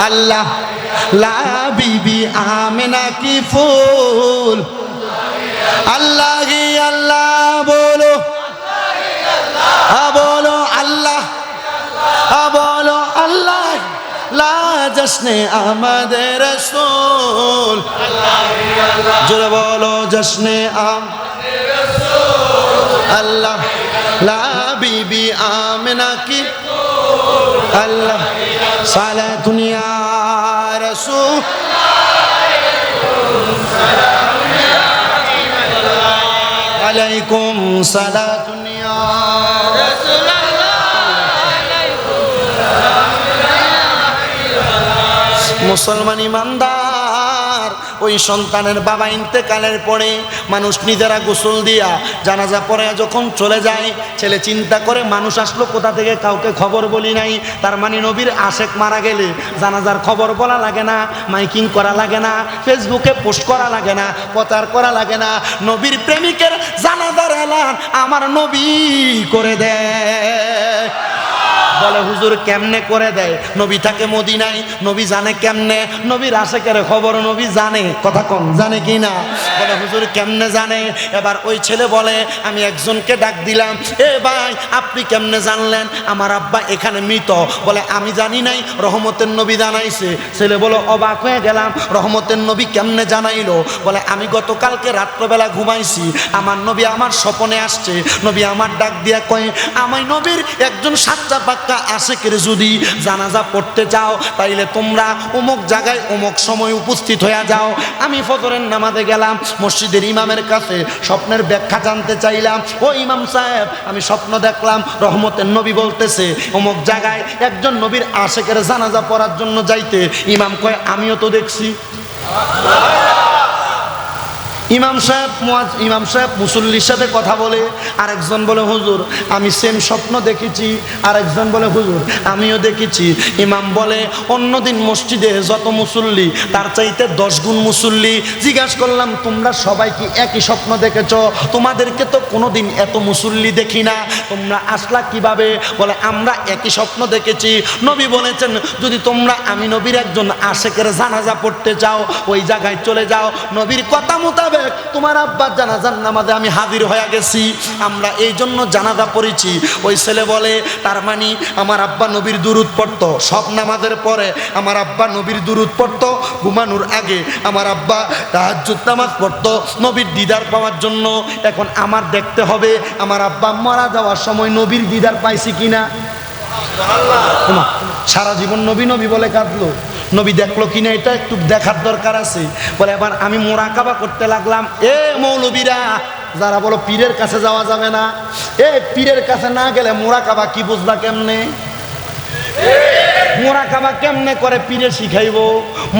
अल्लाह ला बीबी आमिना की फूल अल्लाह ही अल्लाह बोलो बोलो अल्लाह बोलो अल्लाह ला जश्ने आमद रसूल जोरे बोलो जश्ने आमद अल्लाह ला बीबी आमिना की अल्लाह सलातुन या रसूल अलैकुम सलातुन या रसूल मुसलमान ईमानदार ওই সন্তানের বাবা ইন্তেকালের পরে মানুষ নিজেরা গোসল দিয়া জানাজা পড়ে যখন চলে যায় ছেলে চিন্তা করে মানুষ আসলো কোথা থেকে কাউকে খবর বলি নাই তার মানে নবীর আশেক মারা গেলে জানাজার খবর বলা লাগে না মাইকিং করা লাগে না ফেসবুকে পোস্ট করা লাগে না প্রচার করা লাগে না নবীর প্রেমিকের জানাজার এলান আমার নবী করে দেয় বলে হুজুর কেমনে করে দেয় নবী থাকে মদিনায় নবী জানে কেমনে নবীর আশেকের খবর নবী জানে কথা কম জানে কি না বলে হুজুর কেমনে জানে এবার ওই ছেলে বলে আমি একজনকে ডাক দিলাম এ ভাই আপনি কেমনে জানলেন আমার আব্বা এখানে মৃত বলে আমি জানি নাই রহমতের নবী জানাইছে ছেলে বলে অবাক হয়ে গেলাম রহমতের নবী কেমনে জানাইলো বলে আমি গতকালকে রাত্রবেলা ঘুমাইছি আমার নবী আমার স্বপ্নে আসছে নবী আমার ডাক দিয়া কয় আমায় নবীর একজন সাচ্চা পাক্কা আশেকের যদি জানাজা পড়তে চাও তাইলে তোমরা অমুক জায়গায় অমুক সময় উপস্থিত হয়ে যাও আমি ফজরের নামাজে গেলাম মসজিদের ইমামের কাছে স্বপ্নের ব্যাখ্যা জানতে চাইলাম ও ইমাম সাহেব আমি স্বপ্ন দেখলাম রহমতের নবী বলতেছে অমুক জায়গায় একজন নবীর আশেকের জানাজা পড়ার জন্য যাইতে ইমাম কয় আমিও তো দেখছি ইমাম সাহেব মুসল্লির সাথে কথা বলে আরেকজন বলে হুজুর আমি সেম স্বপ্ন দেখেছি আরেকজন বলে হুজুর আমিও দেখেছি ইমাম বলে অন্যদিন মসজিদে যত মুসল্লি তার চাইতে 10 গুণ মুসল্লি জিজ্ঞাসা করলাম তোমরা সবাই কি একই স্বপ্ন দেখেছো তোমাদেরকে তো কোনোদিন এত মুসল্লি দেখি না তোমরা আসলা কিভাবে বলে আমরা একই স্বপ্ন দেখেছি নবী বলেছেন যদি তোমরা আমি নবীর একজন আশেকের জানাজা পড়তে চাও ওই জায়গায় চলে যাও নবীর কথা মোতাবেক তোমার আব্বার জানাজার নামাজে আমি হাজির হয়ে গেছি আমরা এই জন্য জানাজা পড়েছি ওই ছেলে বলে তার মানে আমার আব্বা নবীর দুরূদ পড়তো সব নামাজের পরে আমার আব্বা নবীর দুরূদ পড়তো ঘুমানোর আগে আমার আব্বা তাহাজ্জুদ নামাজ পড়তো নবীর দিদার পাওয়ার জন্য এখন আমার দেখতে হবে আমার আব্বা মারা যাওয়ার সময় নবীর দিদার পাইছি কিনা সারা জীবন নবী নবী বলে কাঁদলো নবী দেখলো কিনা এটা একটু দেখার দরকার আছে বলে এবার আমি মুরাকাবা করতে লাগলাম এ মৌলবীরা যারা বলো পীরের কাছে যাওয়া যাবে না এ পীরের কাছে না গেলে মুরাকাবা কি বুঝবা কেমনে মোরাকাবা কেমনে করে পীরে শিখাইবো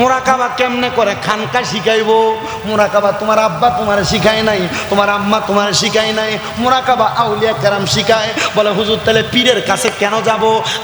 মোরাকাবা কেমনে করে খানকা শিখাইবো মোরাকাবা তোমার আব্বা তোমার শিখায় নাই তোমার আম্মা তোমার শিখায় নাই মোরাকাবা আউলিয়া কেরাম শিখায় বলে হুজুর তাহলে পীরের কাছে কেন যাব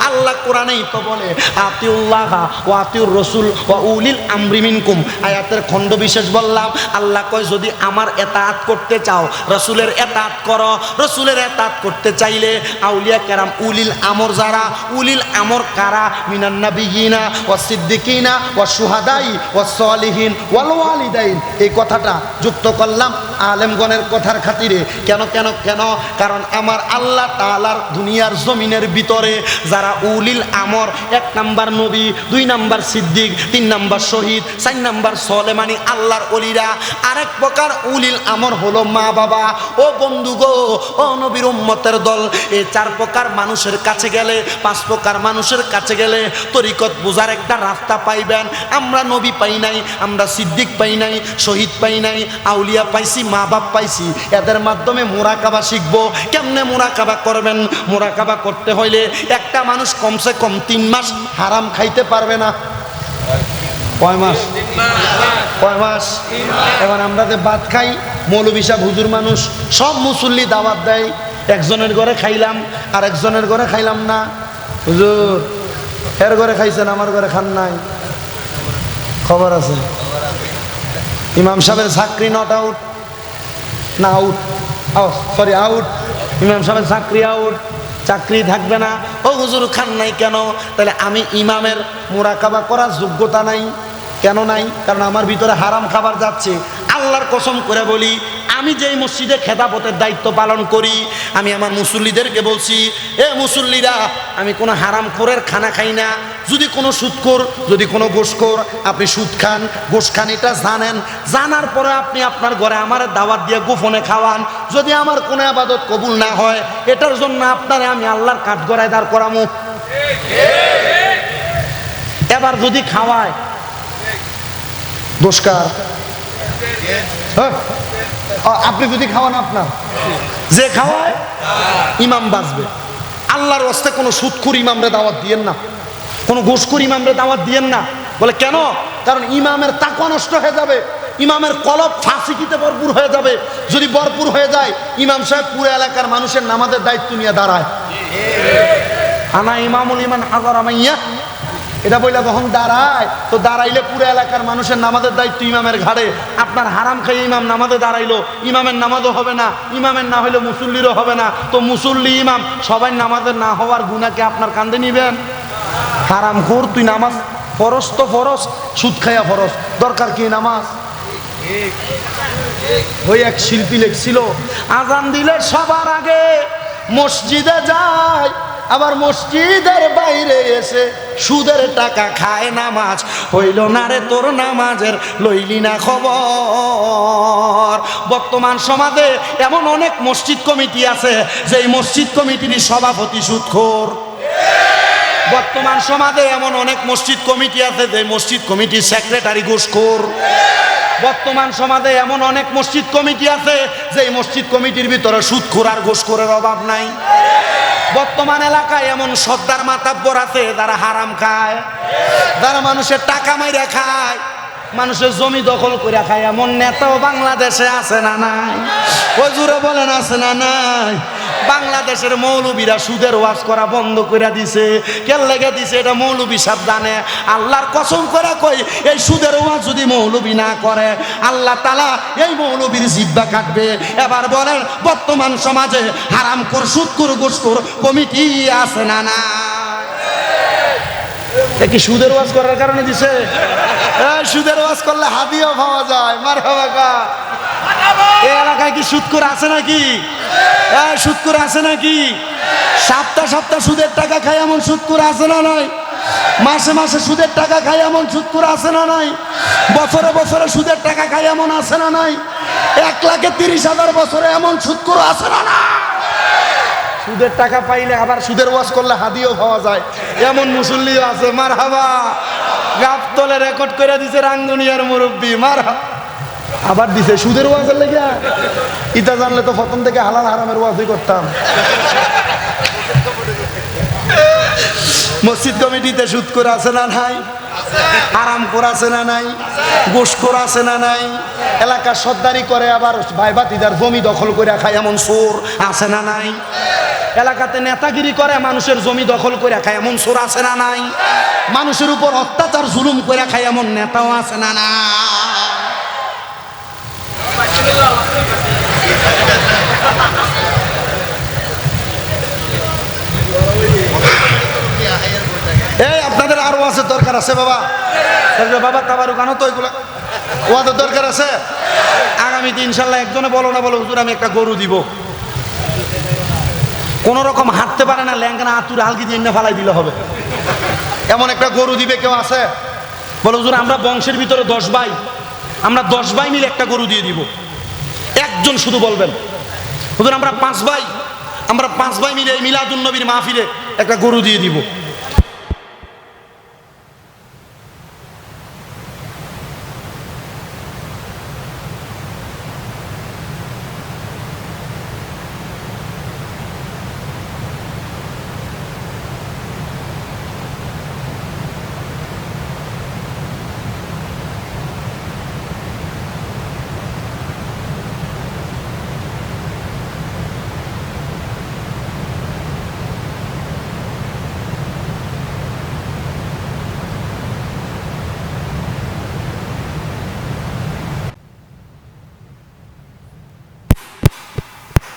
আল্লাহ কোরআনেই তো বলে আতিউল্লাহ ওয়া আতিউর রাসূল ওয়া উলিল আমরি মিনকুম আয়াতের খণ্ড বিশেষ বললাম আল্লাহ কয় যদি আমার ইতাআত করতে চাও রাসূলের ইতাআত করো রাসূলের ইতাআত করতে চাইলে আউলিয়া কেরাম উলিল আমর যারা উলিল আমর কারা মিনান নাবিয়িনা ওয়াস সিদ্দিকিনা ওয়াস শুহাদাই ওয়াস সালিহিন ওয়াল ওয়ালিদাইন এই কথাটা যুক্ত করলাম আলেমগণের কথার খাতিরে কেন কেন কেন কারণ আমার আল্লাহ তাআলার দুনিয়ার জমিনের ভিতরে যারা উলিল আমর 1 নাম্বার নবী 2 নাম্বার সিদ্দিক 3 নাম্বার শহীদ 4 নাম্বার সোলেমানি আল্লাহর ওলিরা আরেক প্রকার উলিল আমর হলো মা বাবা ও বন্ধু গো ও নবীর উম্মতের দল এই 4 প্রকার মানুষের কাছে গেলে 5 প্রকার মানুষের কাছে গেলে তরিকত বোঝার একটা রাস্তা পাইবেন। আমরা নবী পাই নাই, আমরা সিদ্দিক পাই নাই, শহীদ পাই নাই, আউলিয়া পাইছি, মা বাপ পাইছি। এদের মাধ্যমে মুরাকাবা শিখবো। কেমনে মুরাকাবা করবেন? মুরাকাবা করতে হইলে একটা মানুষ কমসে কম 3 মাস হারাম খাইতে পারবে না। কয় মাস? কয় মাস? এবার আমরা যে ভাত খাই, মৌলভী সাহেব হুজুর মানুষ, সব মুসল্লি দাওয়াত দেয়, একজনের ঘরে খাইলাম আর একজনের ঘরে খাইলাম না। হুজুর এর ঘরে খাইছেন, আমার ঘরে খান নাই, খবর আছে? ইমাম সাহেবের চাকরি নট আউট, না আউট, সরি আউট, ইমাম সাহেবের চাকরি আউট, চাকরি থাকবে না। ও হুজুর খান নাই কেন? তাহলে আমি ইমামের মুরাকাবা করার যোগ্যতা নাই। কেন নাই? কারণ আমার ভিতরে হারাম খাবার যাচ্ছে। আল্লাহর কসম করে বলি, আমি যেই মসজিদে খেদাপথের দায়িত্ব পালন করি, আমি আমার মুসল্লিদেরকে বলছি, এ মুসল্লিরা, আমি কোনো হারামখোরের খানা খাই না। যদি কোনো সুদখোর, যদি কোনো গোশখোর, আপনি সুদ খান, গোশ খান, এটা জানেন, জানার পরে আপনি আপনার ঘরে আমার দাওয়াত দিয়ে গোপনে খাওয়ান। যদি আমার কোনো ইবাদত কবুল না হয়, এটার জন্য আপনারে আমি আল্লাহর কাঠগড়ায় দাঁড় করামু। এবার যদি খাওয়ায়, দোষকার? আপনি যদি খাওয়ান, আপনার যে খাওয়ায় ইমাম বাঁচবে। আল্লাহর ওয়াস্তে কোনো সুদখোর ইমামরে দাওয়াত দিয়েন না, কোনো ঘুষখোর ইমামরে দাওয়াত দিয়েন না। বলে কেন? কারণ ইমামের তাকওয়া নষ্ট হয়ে যাবে, ইমামের কলব ফাসিকিতে ভরপুর হয়ে যাবে। যদি ভরপুর হয়ে যায়, ইমাম সাহেব পুরো এলাকার মানুষের নামাজের দায়িত্ব নিয়ে দাঁড়ায়। আনা ইমামুল ইমান হাজারা মাইয়া, এটা বইলা যখন দাঁড়ায়, তো দাঁড়াইলে পুরো এলাকার মানুষের নামাজের দায়িত্ব ইমামের ঘাড়ে। আপনার হারাম খাইয়ে ইমাম নামাজে দাঁড়াইলো, ইমামের নামাজও হবে না, ইমামের না হইলে মুসল্লিরও হবে না। তো মুসল্লি ইমাম সবাই নামাজের না হওয়ার গুনাহকে আপনার কাঁধে নিবেন? হারামখোর, তুই নামাজ ফরজ তো ফরজ, সুদ খাইয়া ফরজ, দরকার কি নামাজ? ওই এক শিল্পী লেখছিল, আজান দিলে সবার আগে মসজিদে যায়, আবার মসজিদের বাইরে এসে সুদের টাকা খায়। নামাজ হইল না রে তোর, নামাজের লইলি না খবর। বর্তমান সমাজে এমন অনেক মসজিদ কমিটি আছে, যেই মসজিদ কমিটির সভাপতি সুদখোর। বর্তমান সমাজে এমন অনেক মসজিদ কমিটি আছে, যে মসজিদ কমিটির সেক্রেটারি ঘুষখোর। বর্তমান সমাজে এমন অনেক মসজিদ কমিটি আছে, যে মসজিদ কমিটির ভিতরে সুদখোর আর ঘুষখোরের অভাব নাই। বর্তমান এলাকায় এমন সর্দার মাতাব্বর আছে, যারা হারাম খায়, যারা মানুষের টাকা মাইরা খায়, মানুষের জমি দখল করে খায়। এমন নেতাও বাংলাদেশে আছে না নাই? ওই জুড়ে বলেন, আছে না নাই? বাংলাদেশের মৌলবীরা সুদের ওয়াজ করা বন্ধ করে দিছে। কেন লেগে দিছে? এটা মৌলবী সাহেব জানে। আল্লাহর কসম করে কই, এই সুদের ওয়াজ যদি মৌলবী না করে, আল্লাহ তাআলা এই মৌলবীর জিহ্বা কাটবে। এবার বলেন, বর্তমান সমাজে হারামখোর, সুদখোর, ঘুষখোর কমিটি আছে না না? কি সুদের ওয়াজ করার কারণে দিছে? সুদের ওয়াজ করলে হাদিয়া পাওয়া যায়। মারহাবা। এই এলাকায় কি সুদখোর আছে নাকি? সুদখোর আছে নাকি? সপ্তাহ সপ্তাহ সুদের টাকা খায় এমন সুদখোর আছে না নাই? মাসে মাসে সুদের টাকা খায় এমন সুদখোর আছে না নাই? বছরে বছরে সুদের টাকা খায় এমন আছে না নাই? 1,30,000 বছরে এমন সুদখোর আছে না না? সুদের টাকা পাইলে আবার সুদের ওয়াজ করলে হাদিও পাওয়া যায়, এমন মুসল্লিও আছে। মারহাবা। গাব তলে রেকর্ড করে দিছে রাঙ্গুনিয়ার মুরব্বী। মারহাবা। আবার দিছে সুদের ওয়াজের লেগে। ইটা জানলে তো প্রথম থেকে হালাল হারামের ওয়াজই করতাম। মসজিদ কমিটিতে সুদখোর আছে না নাই? হারামখোর আছে না নাই? ঘুষখোর আছে না নাই? এলাকার সর্দারি করে, আবার ভাই ভাতিদার জমি দখল করে খায় এমন চোর আছে না নাই? এলাকাতে নেতাগিরি করে, মানুষের জমি দখল করে খায় এমন চোর আছে না নাই? মানুষের উপর অত্যাচার জুলুম করে খায় এমন নেতাও আছে না না? এই আপনাদের আরো আছে, দরকার আছে বাবা। বাবা কাবারু কানো তো এগুলো ওয়াদের দরকার আছে। আগামীতে ইনশাল্লাহ একজনে বলো না বলো, হুজুর আমি একটা গরু দিব, কোন রকম হাঁটতে পারে না, ল্যাঙ্গা আতুর হালকি দিয়ে ফালাই দিলে হবে, এমন একটা গরু দিবে। কেউ আছে? বলো হুজুর আমরা বংশের ভিতরে 10 ভাই, আমরা 10 ভাই মিলে একটা গরু দিয়ে দিব। একজন শুধু বলবেন, হুজুর আমরা 5 ভাই, আমরা 5 ভাই মিলে মিলাদুন নবীর মাহফিলে একটা গরু দিয়ে দিব।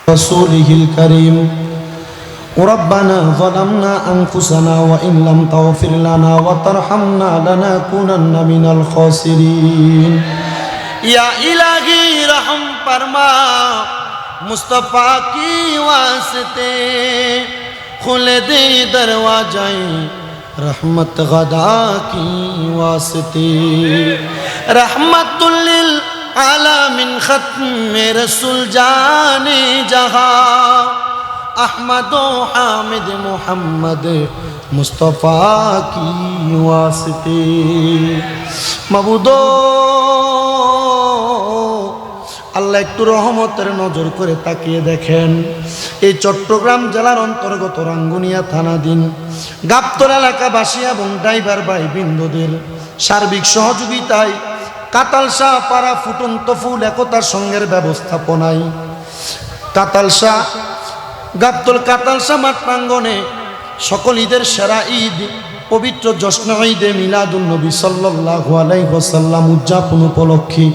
رسوله الكريم ربنا ظلمنا أنفسنا وإن لم تغفر لنا وترحمنا لنكونن من الخاسرين या इलाही रहम फरमा मुस्तफ़ा की वास्ते खुले दे दरवाजाए रहमत गदा की वास्ते रहमतुल लिल आलमीन खत्म रसूल जाने जहां अहमद हामिद मोहम्मद मुस्तफ़ा की वास्ते मबूदो আল্লাহ একটু রহমতের নজর করে তাকিয়ে দেখেন এই চট্টগ্রাম জেলার অন্তর্গত রাঙ্গুনিয়া থানাধীন গাবতল এলাকাবাসী এবং ড্রাইভার ভাই বৃন্দদের সার্বিক সহযোগিতায় কাতালশাহ পাড়া ফুটন্ত ফুল একতা সংঘের ব্যবস্থাপনায় কাতালশাহ গাবতল কাতালশাহ মাঠ প্রাঙ্গণে সকল ঈদের সেরা ঈদ পবিত্র জশ্ন ঈদে মিলাদুন নবী সাল্লাল্লাহু আলাইহি ওয়াসাল্লাম উদযাপন উপলক্ষে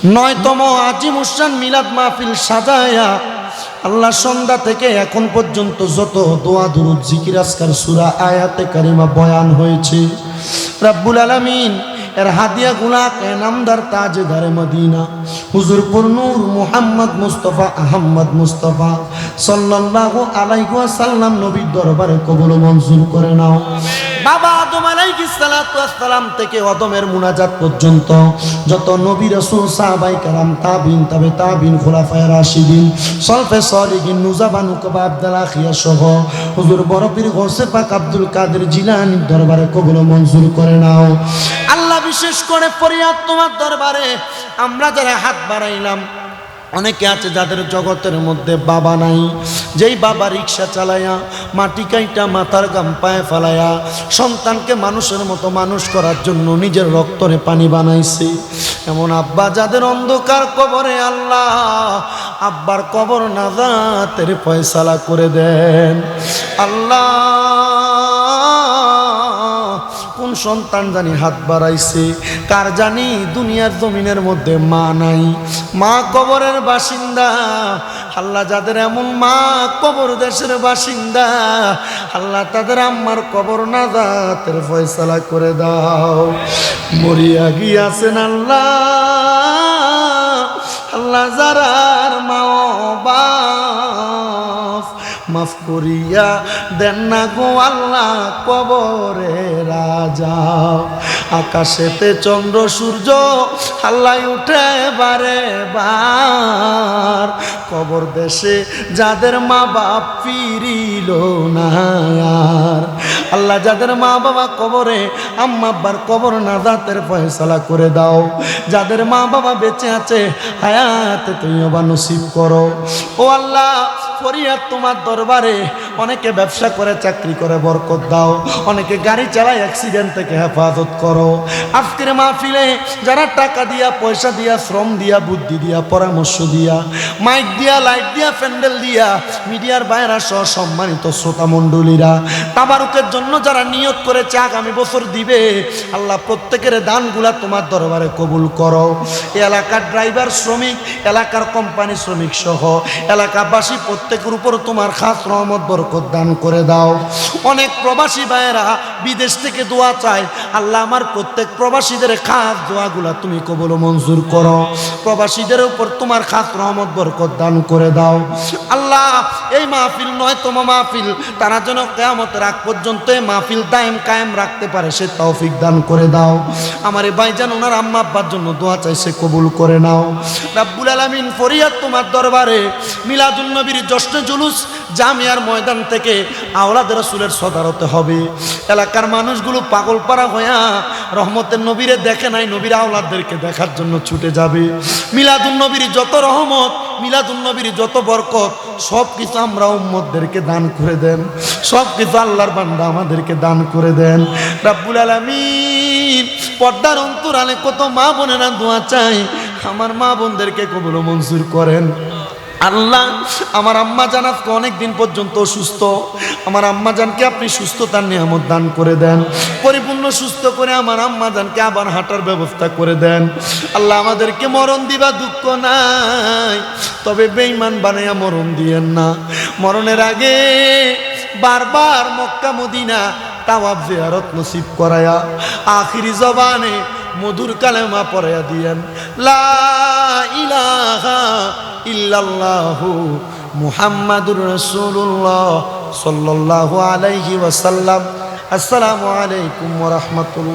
9তম আজিম উসান মিলাদ মাহফিল সাজায়া আল্লাহ সন্ধ্যা থেকে এখন পর্যন্ত যত দোয়া দুরূদ জিকির আজকার সূরা আয়াতে কারিমা বয়ান হয়েছে রব্বুল আলামিন এর হাদিয়াগুলা নামদার তাজদার মদিনা হুজুরপুর নূর মুহাম্মদ মুস্তাফা আহমদ মুস্তাফা সাল্লাল্লাহু আলাইহি ওয়াসাল্লাম নবীর দরবারে কবুল মঞ্জুর করে নাও বাবা আদম আলাইহিস সালাতু ওয়াস সালাম থেকে আদমের মুনাজাত পর্যন্ত যত নবী রাসূল সাহাবায়ে কেরাম তাবিন তবে তাবিন খুলাফায়ে রাশিদিন সলফে সালিহিন নুজাবান উকবা আব্দুল্লাহ খিয়া সহ হুজুর বড় পীর গৌসে পাক আব্দুল কাদের জিলানীর দরবারে কবুল মঞ্জুর করে নাও আল্লাহ বিশেষ করে ফরিয়াদ তোমার দরবারে আমরা যারা হাত বাড়াইলাম অনেকে আছে যাদের জগতের মধ্যে বাবা নাই যেই বাবা রিকশা চালায়া মাটি কাইটা মাথার গাম পায়ে ফেলায়া সন্তানকে মানুষের মতো মানুষ করার জন্য নিজের রক্তরে পানি বানাইছে এমন আব্বা যাদের অন্ধকার কবরে আল্লাহ আব্বার কবর নাজাতের ফয়সালা করে দেন আল্লাহ কোন সন্তান জানি হাত বাড়াইছে কার জানি দুনিয়ার জমিনের মধ্যে মা নাই মা কবরের বাসিন্দা আল্লাহ যাদের এমন মা কবর দেশের বাসিন্দা আল্লাহ তাদের আম্মার কবর নাজাতের ফয়সালা করে দাও মরিয়া গিয়াছেন আল্লাহ আল্লাহ যারার মা বাপ মাফ করিয়া দেন না গো আল্লাহ কবরে রাজা আকাশেতে চন্দ্র সূর্য আল্লাহ উঠে বারে বার কবর দেশে যাদের মা বাপ ফিরিল না আর আল্লাহ যাদের মা বাবা কবরে আম্মা আব্বার কবর নাজাতের ফয়সালা করে দাও যাদের মা বাবা বেঁচে আছে হায়াতে তৈয়বা নসিব করো ও আল্লাহ ফরিয়াদ তোমার দরবারে অনেকে ব্যবসা করে চাকরি করে বরকত দাও অনেকে গাড়ি চালায় অ্যাক্সিডেন্ট থেকে হেফাজত করো আজকের মাহফিলে যারা টাকা দিয়া পয়সা দিয়া শ্রম দিয়া বুদ্ধি দিয়া পরামর্শ দিয়া মাইক দিয়া লাইট দিয়া প্যান্ডেল দিয়া মিডিয়ার বাইরা সহ সম্মানিত শ্রোতা মণ্ডলীরা তাবারুকের জন্য যারা নিয়ত করেছে আগামী বছর দিবে আল্লাহ প্রত্যেকের দানগুলা তোমার দরবারে কবুল করো এলাকার ড্রাইভার শ্রমিক এলাকার কোম্পানি শ্রমিক সহ এলাকাবাসী প্রত্যেকের উপর তোমার খাস রহমত বরকত দান করে দাও অনেক প্রবাসী ভাইয়েরা বিদেশ থেকে দোয়া চায় আল্লাহ আমার প্রত্যেক প্রবাসীদের খাস দোয়াগুলা তুমি কবুল মঞ্জুর করো প্রবাসীদের উপর তোমার খাস রহমত বরকত দান করে দাও আল্লাহ এই মাহফিল 9তম মাহফিল তারা যেন কিয়ামতের আগ পর্যন্ত এই মাহফিল দায়েম কায়েম রাখতে পারে সে তৌফিক দান করে দাও আমার এই ভাইজান ওনার আম্মা আব্বার জন্য দোয়া চাইছে কবুল করে নাও রাব্বুল আলামিন ফরিয়াদ তোমার দরবারে মিলাদুন নবীর জশ্নে জুলুস জামিয়ার ময়দান থেকে আওলাদ রাসূলের সদারতে হবে এলাকার মানুষগুলো পাগল পারা হইয়া রহমতের নবীরে দেখে নাই নবীর আওলাদদেরকে দেখার জন্য ছুটে যাবে মিলাদুন নবীর যত রহমত মিলাদুন নবীর যত বরকত সব কিছু আমরা উম্মতদেরকে দান করে দেন সব কিছু আল্লাহর বান্দা আমাদেরকে দান করে দেন রাব্বুল আলামিন পর্দার অন্তরালে কত মা বোনেরা দোয়া চাই আমার মা বোনদেরকে কবুল মঞ্জুর করেন আল্লাহ, আমার আম্মা জান আজকে অনেক দিন পর্যন্ত অসুস্থ, আমার আম্মা জানকে আপনি সুস্থতার নিয়ামত দান করে দেন, পরিপূর্ণ সুস্থ করে আমার আম্মা জানকে আবার হাঁটার ব্যবস্থা করে দেন। আল্লাহ, আমাদেরকে মরণ দিবা দুঃখ নাই, তবে বেঈমান বানাইয়া মরণ দিয়েন না। মরণের আগে বারবার মক্কা মদিনা তাওয়াফ জিয়ারত নসিব করায়া আখিরি জবানে মধুর কালেমা পড়াইয়া দিয়েন, লা ইলাহা ইল্লাল্লাহু মুহাম্মাদুর রাসূলুল্লাহ সাল্লাল্লাহু আলাইহি ওয়াসাল্লাম। আসসালামু আলাইকুম ওয়া রাহমাতুল্লাহ।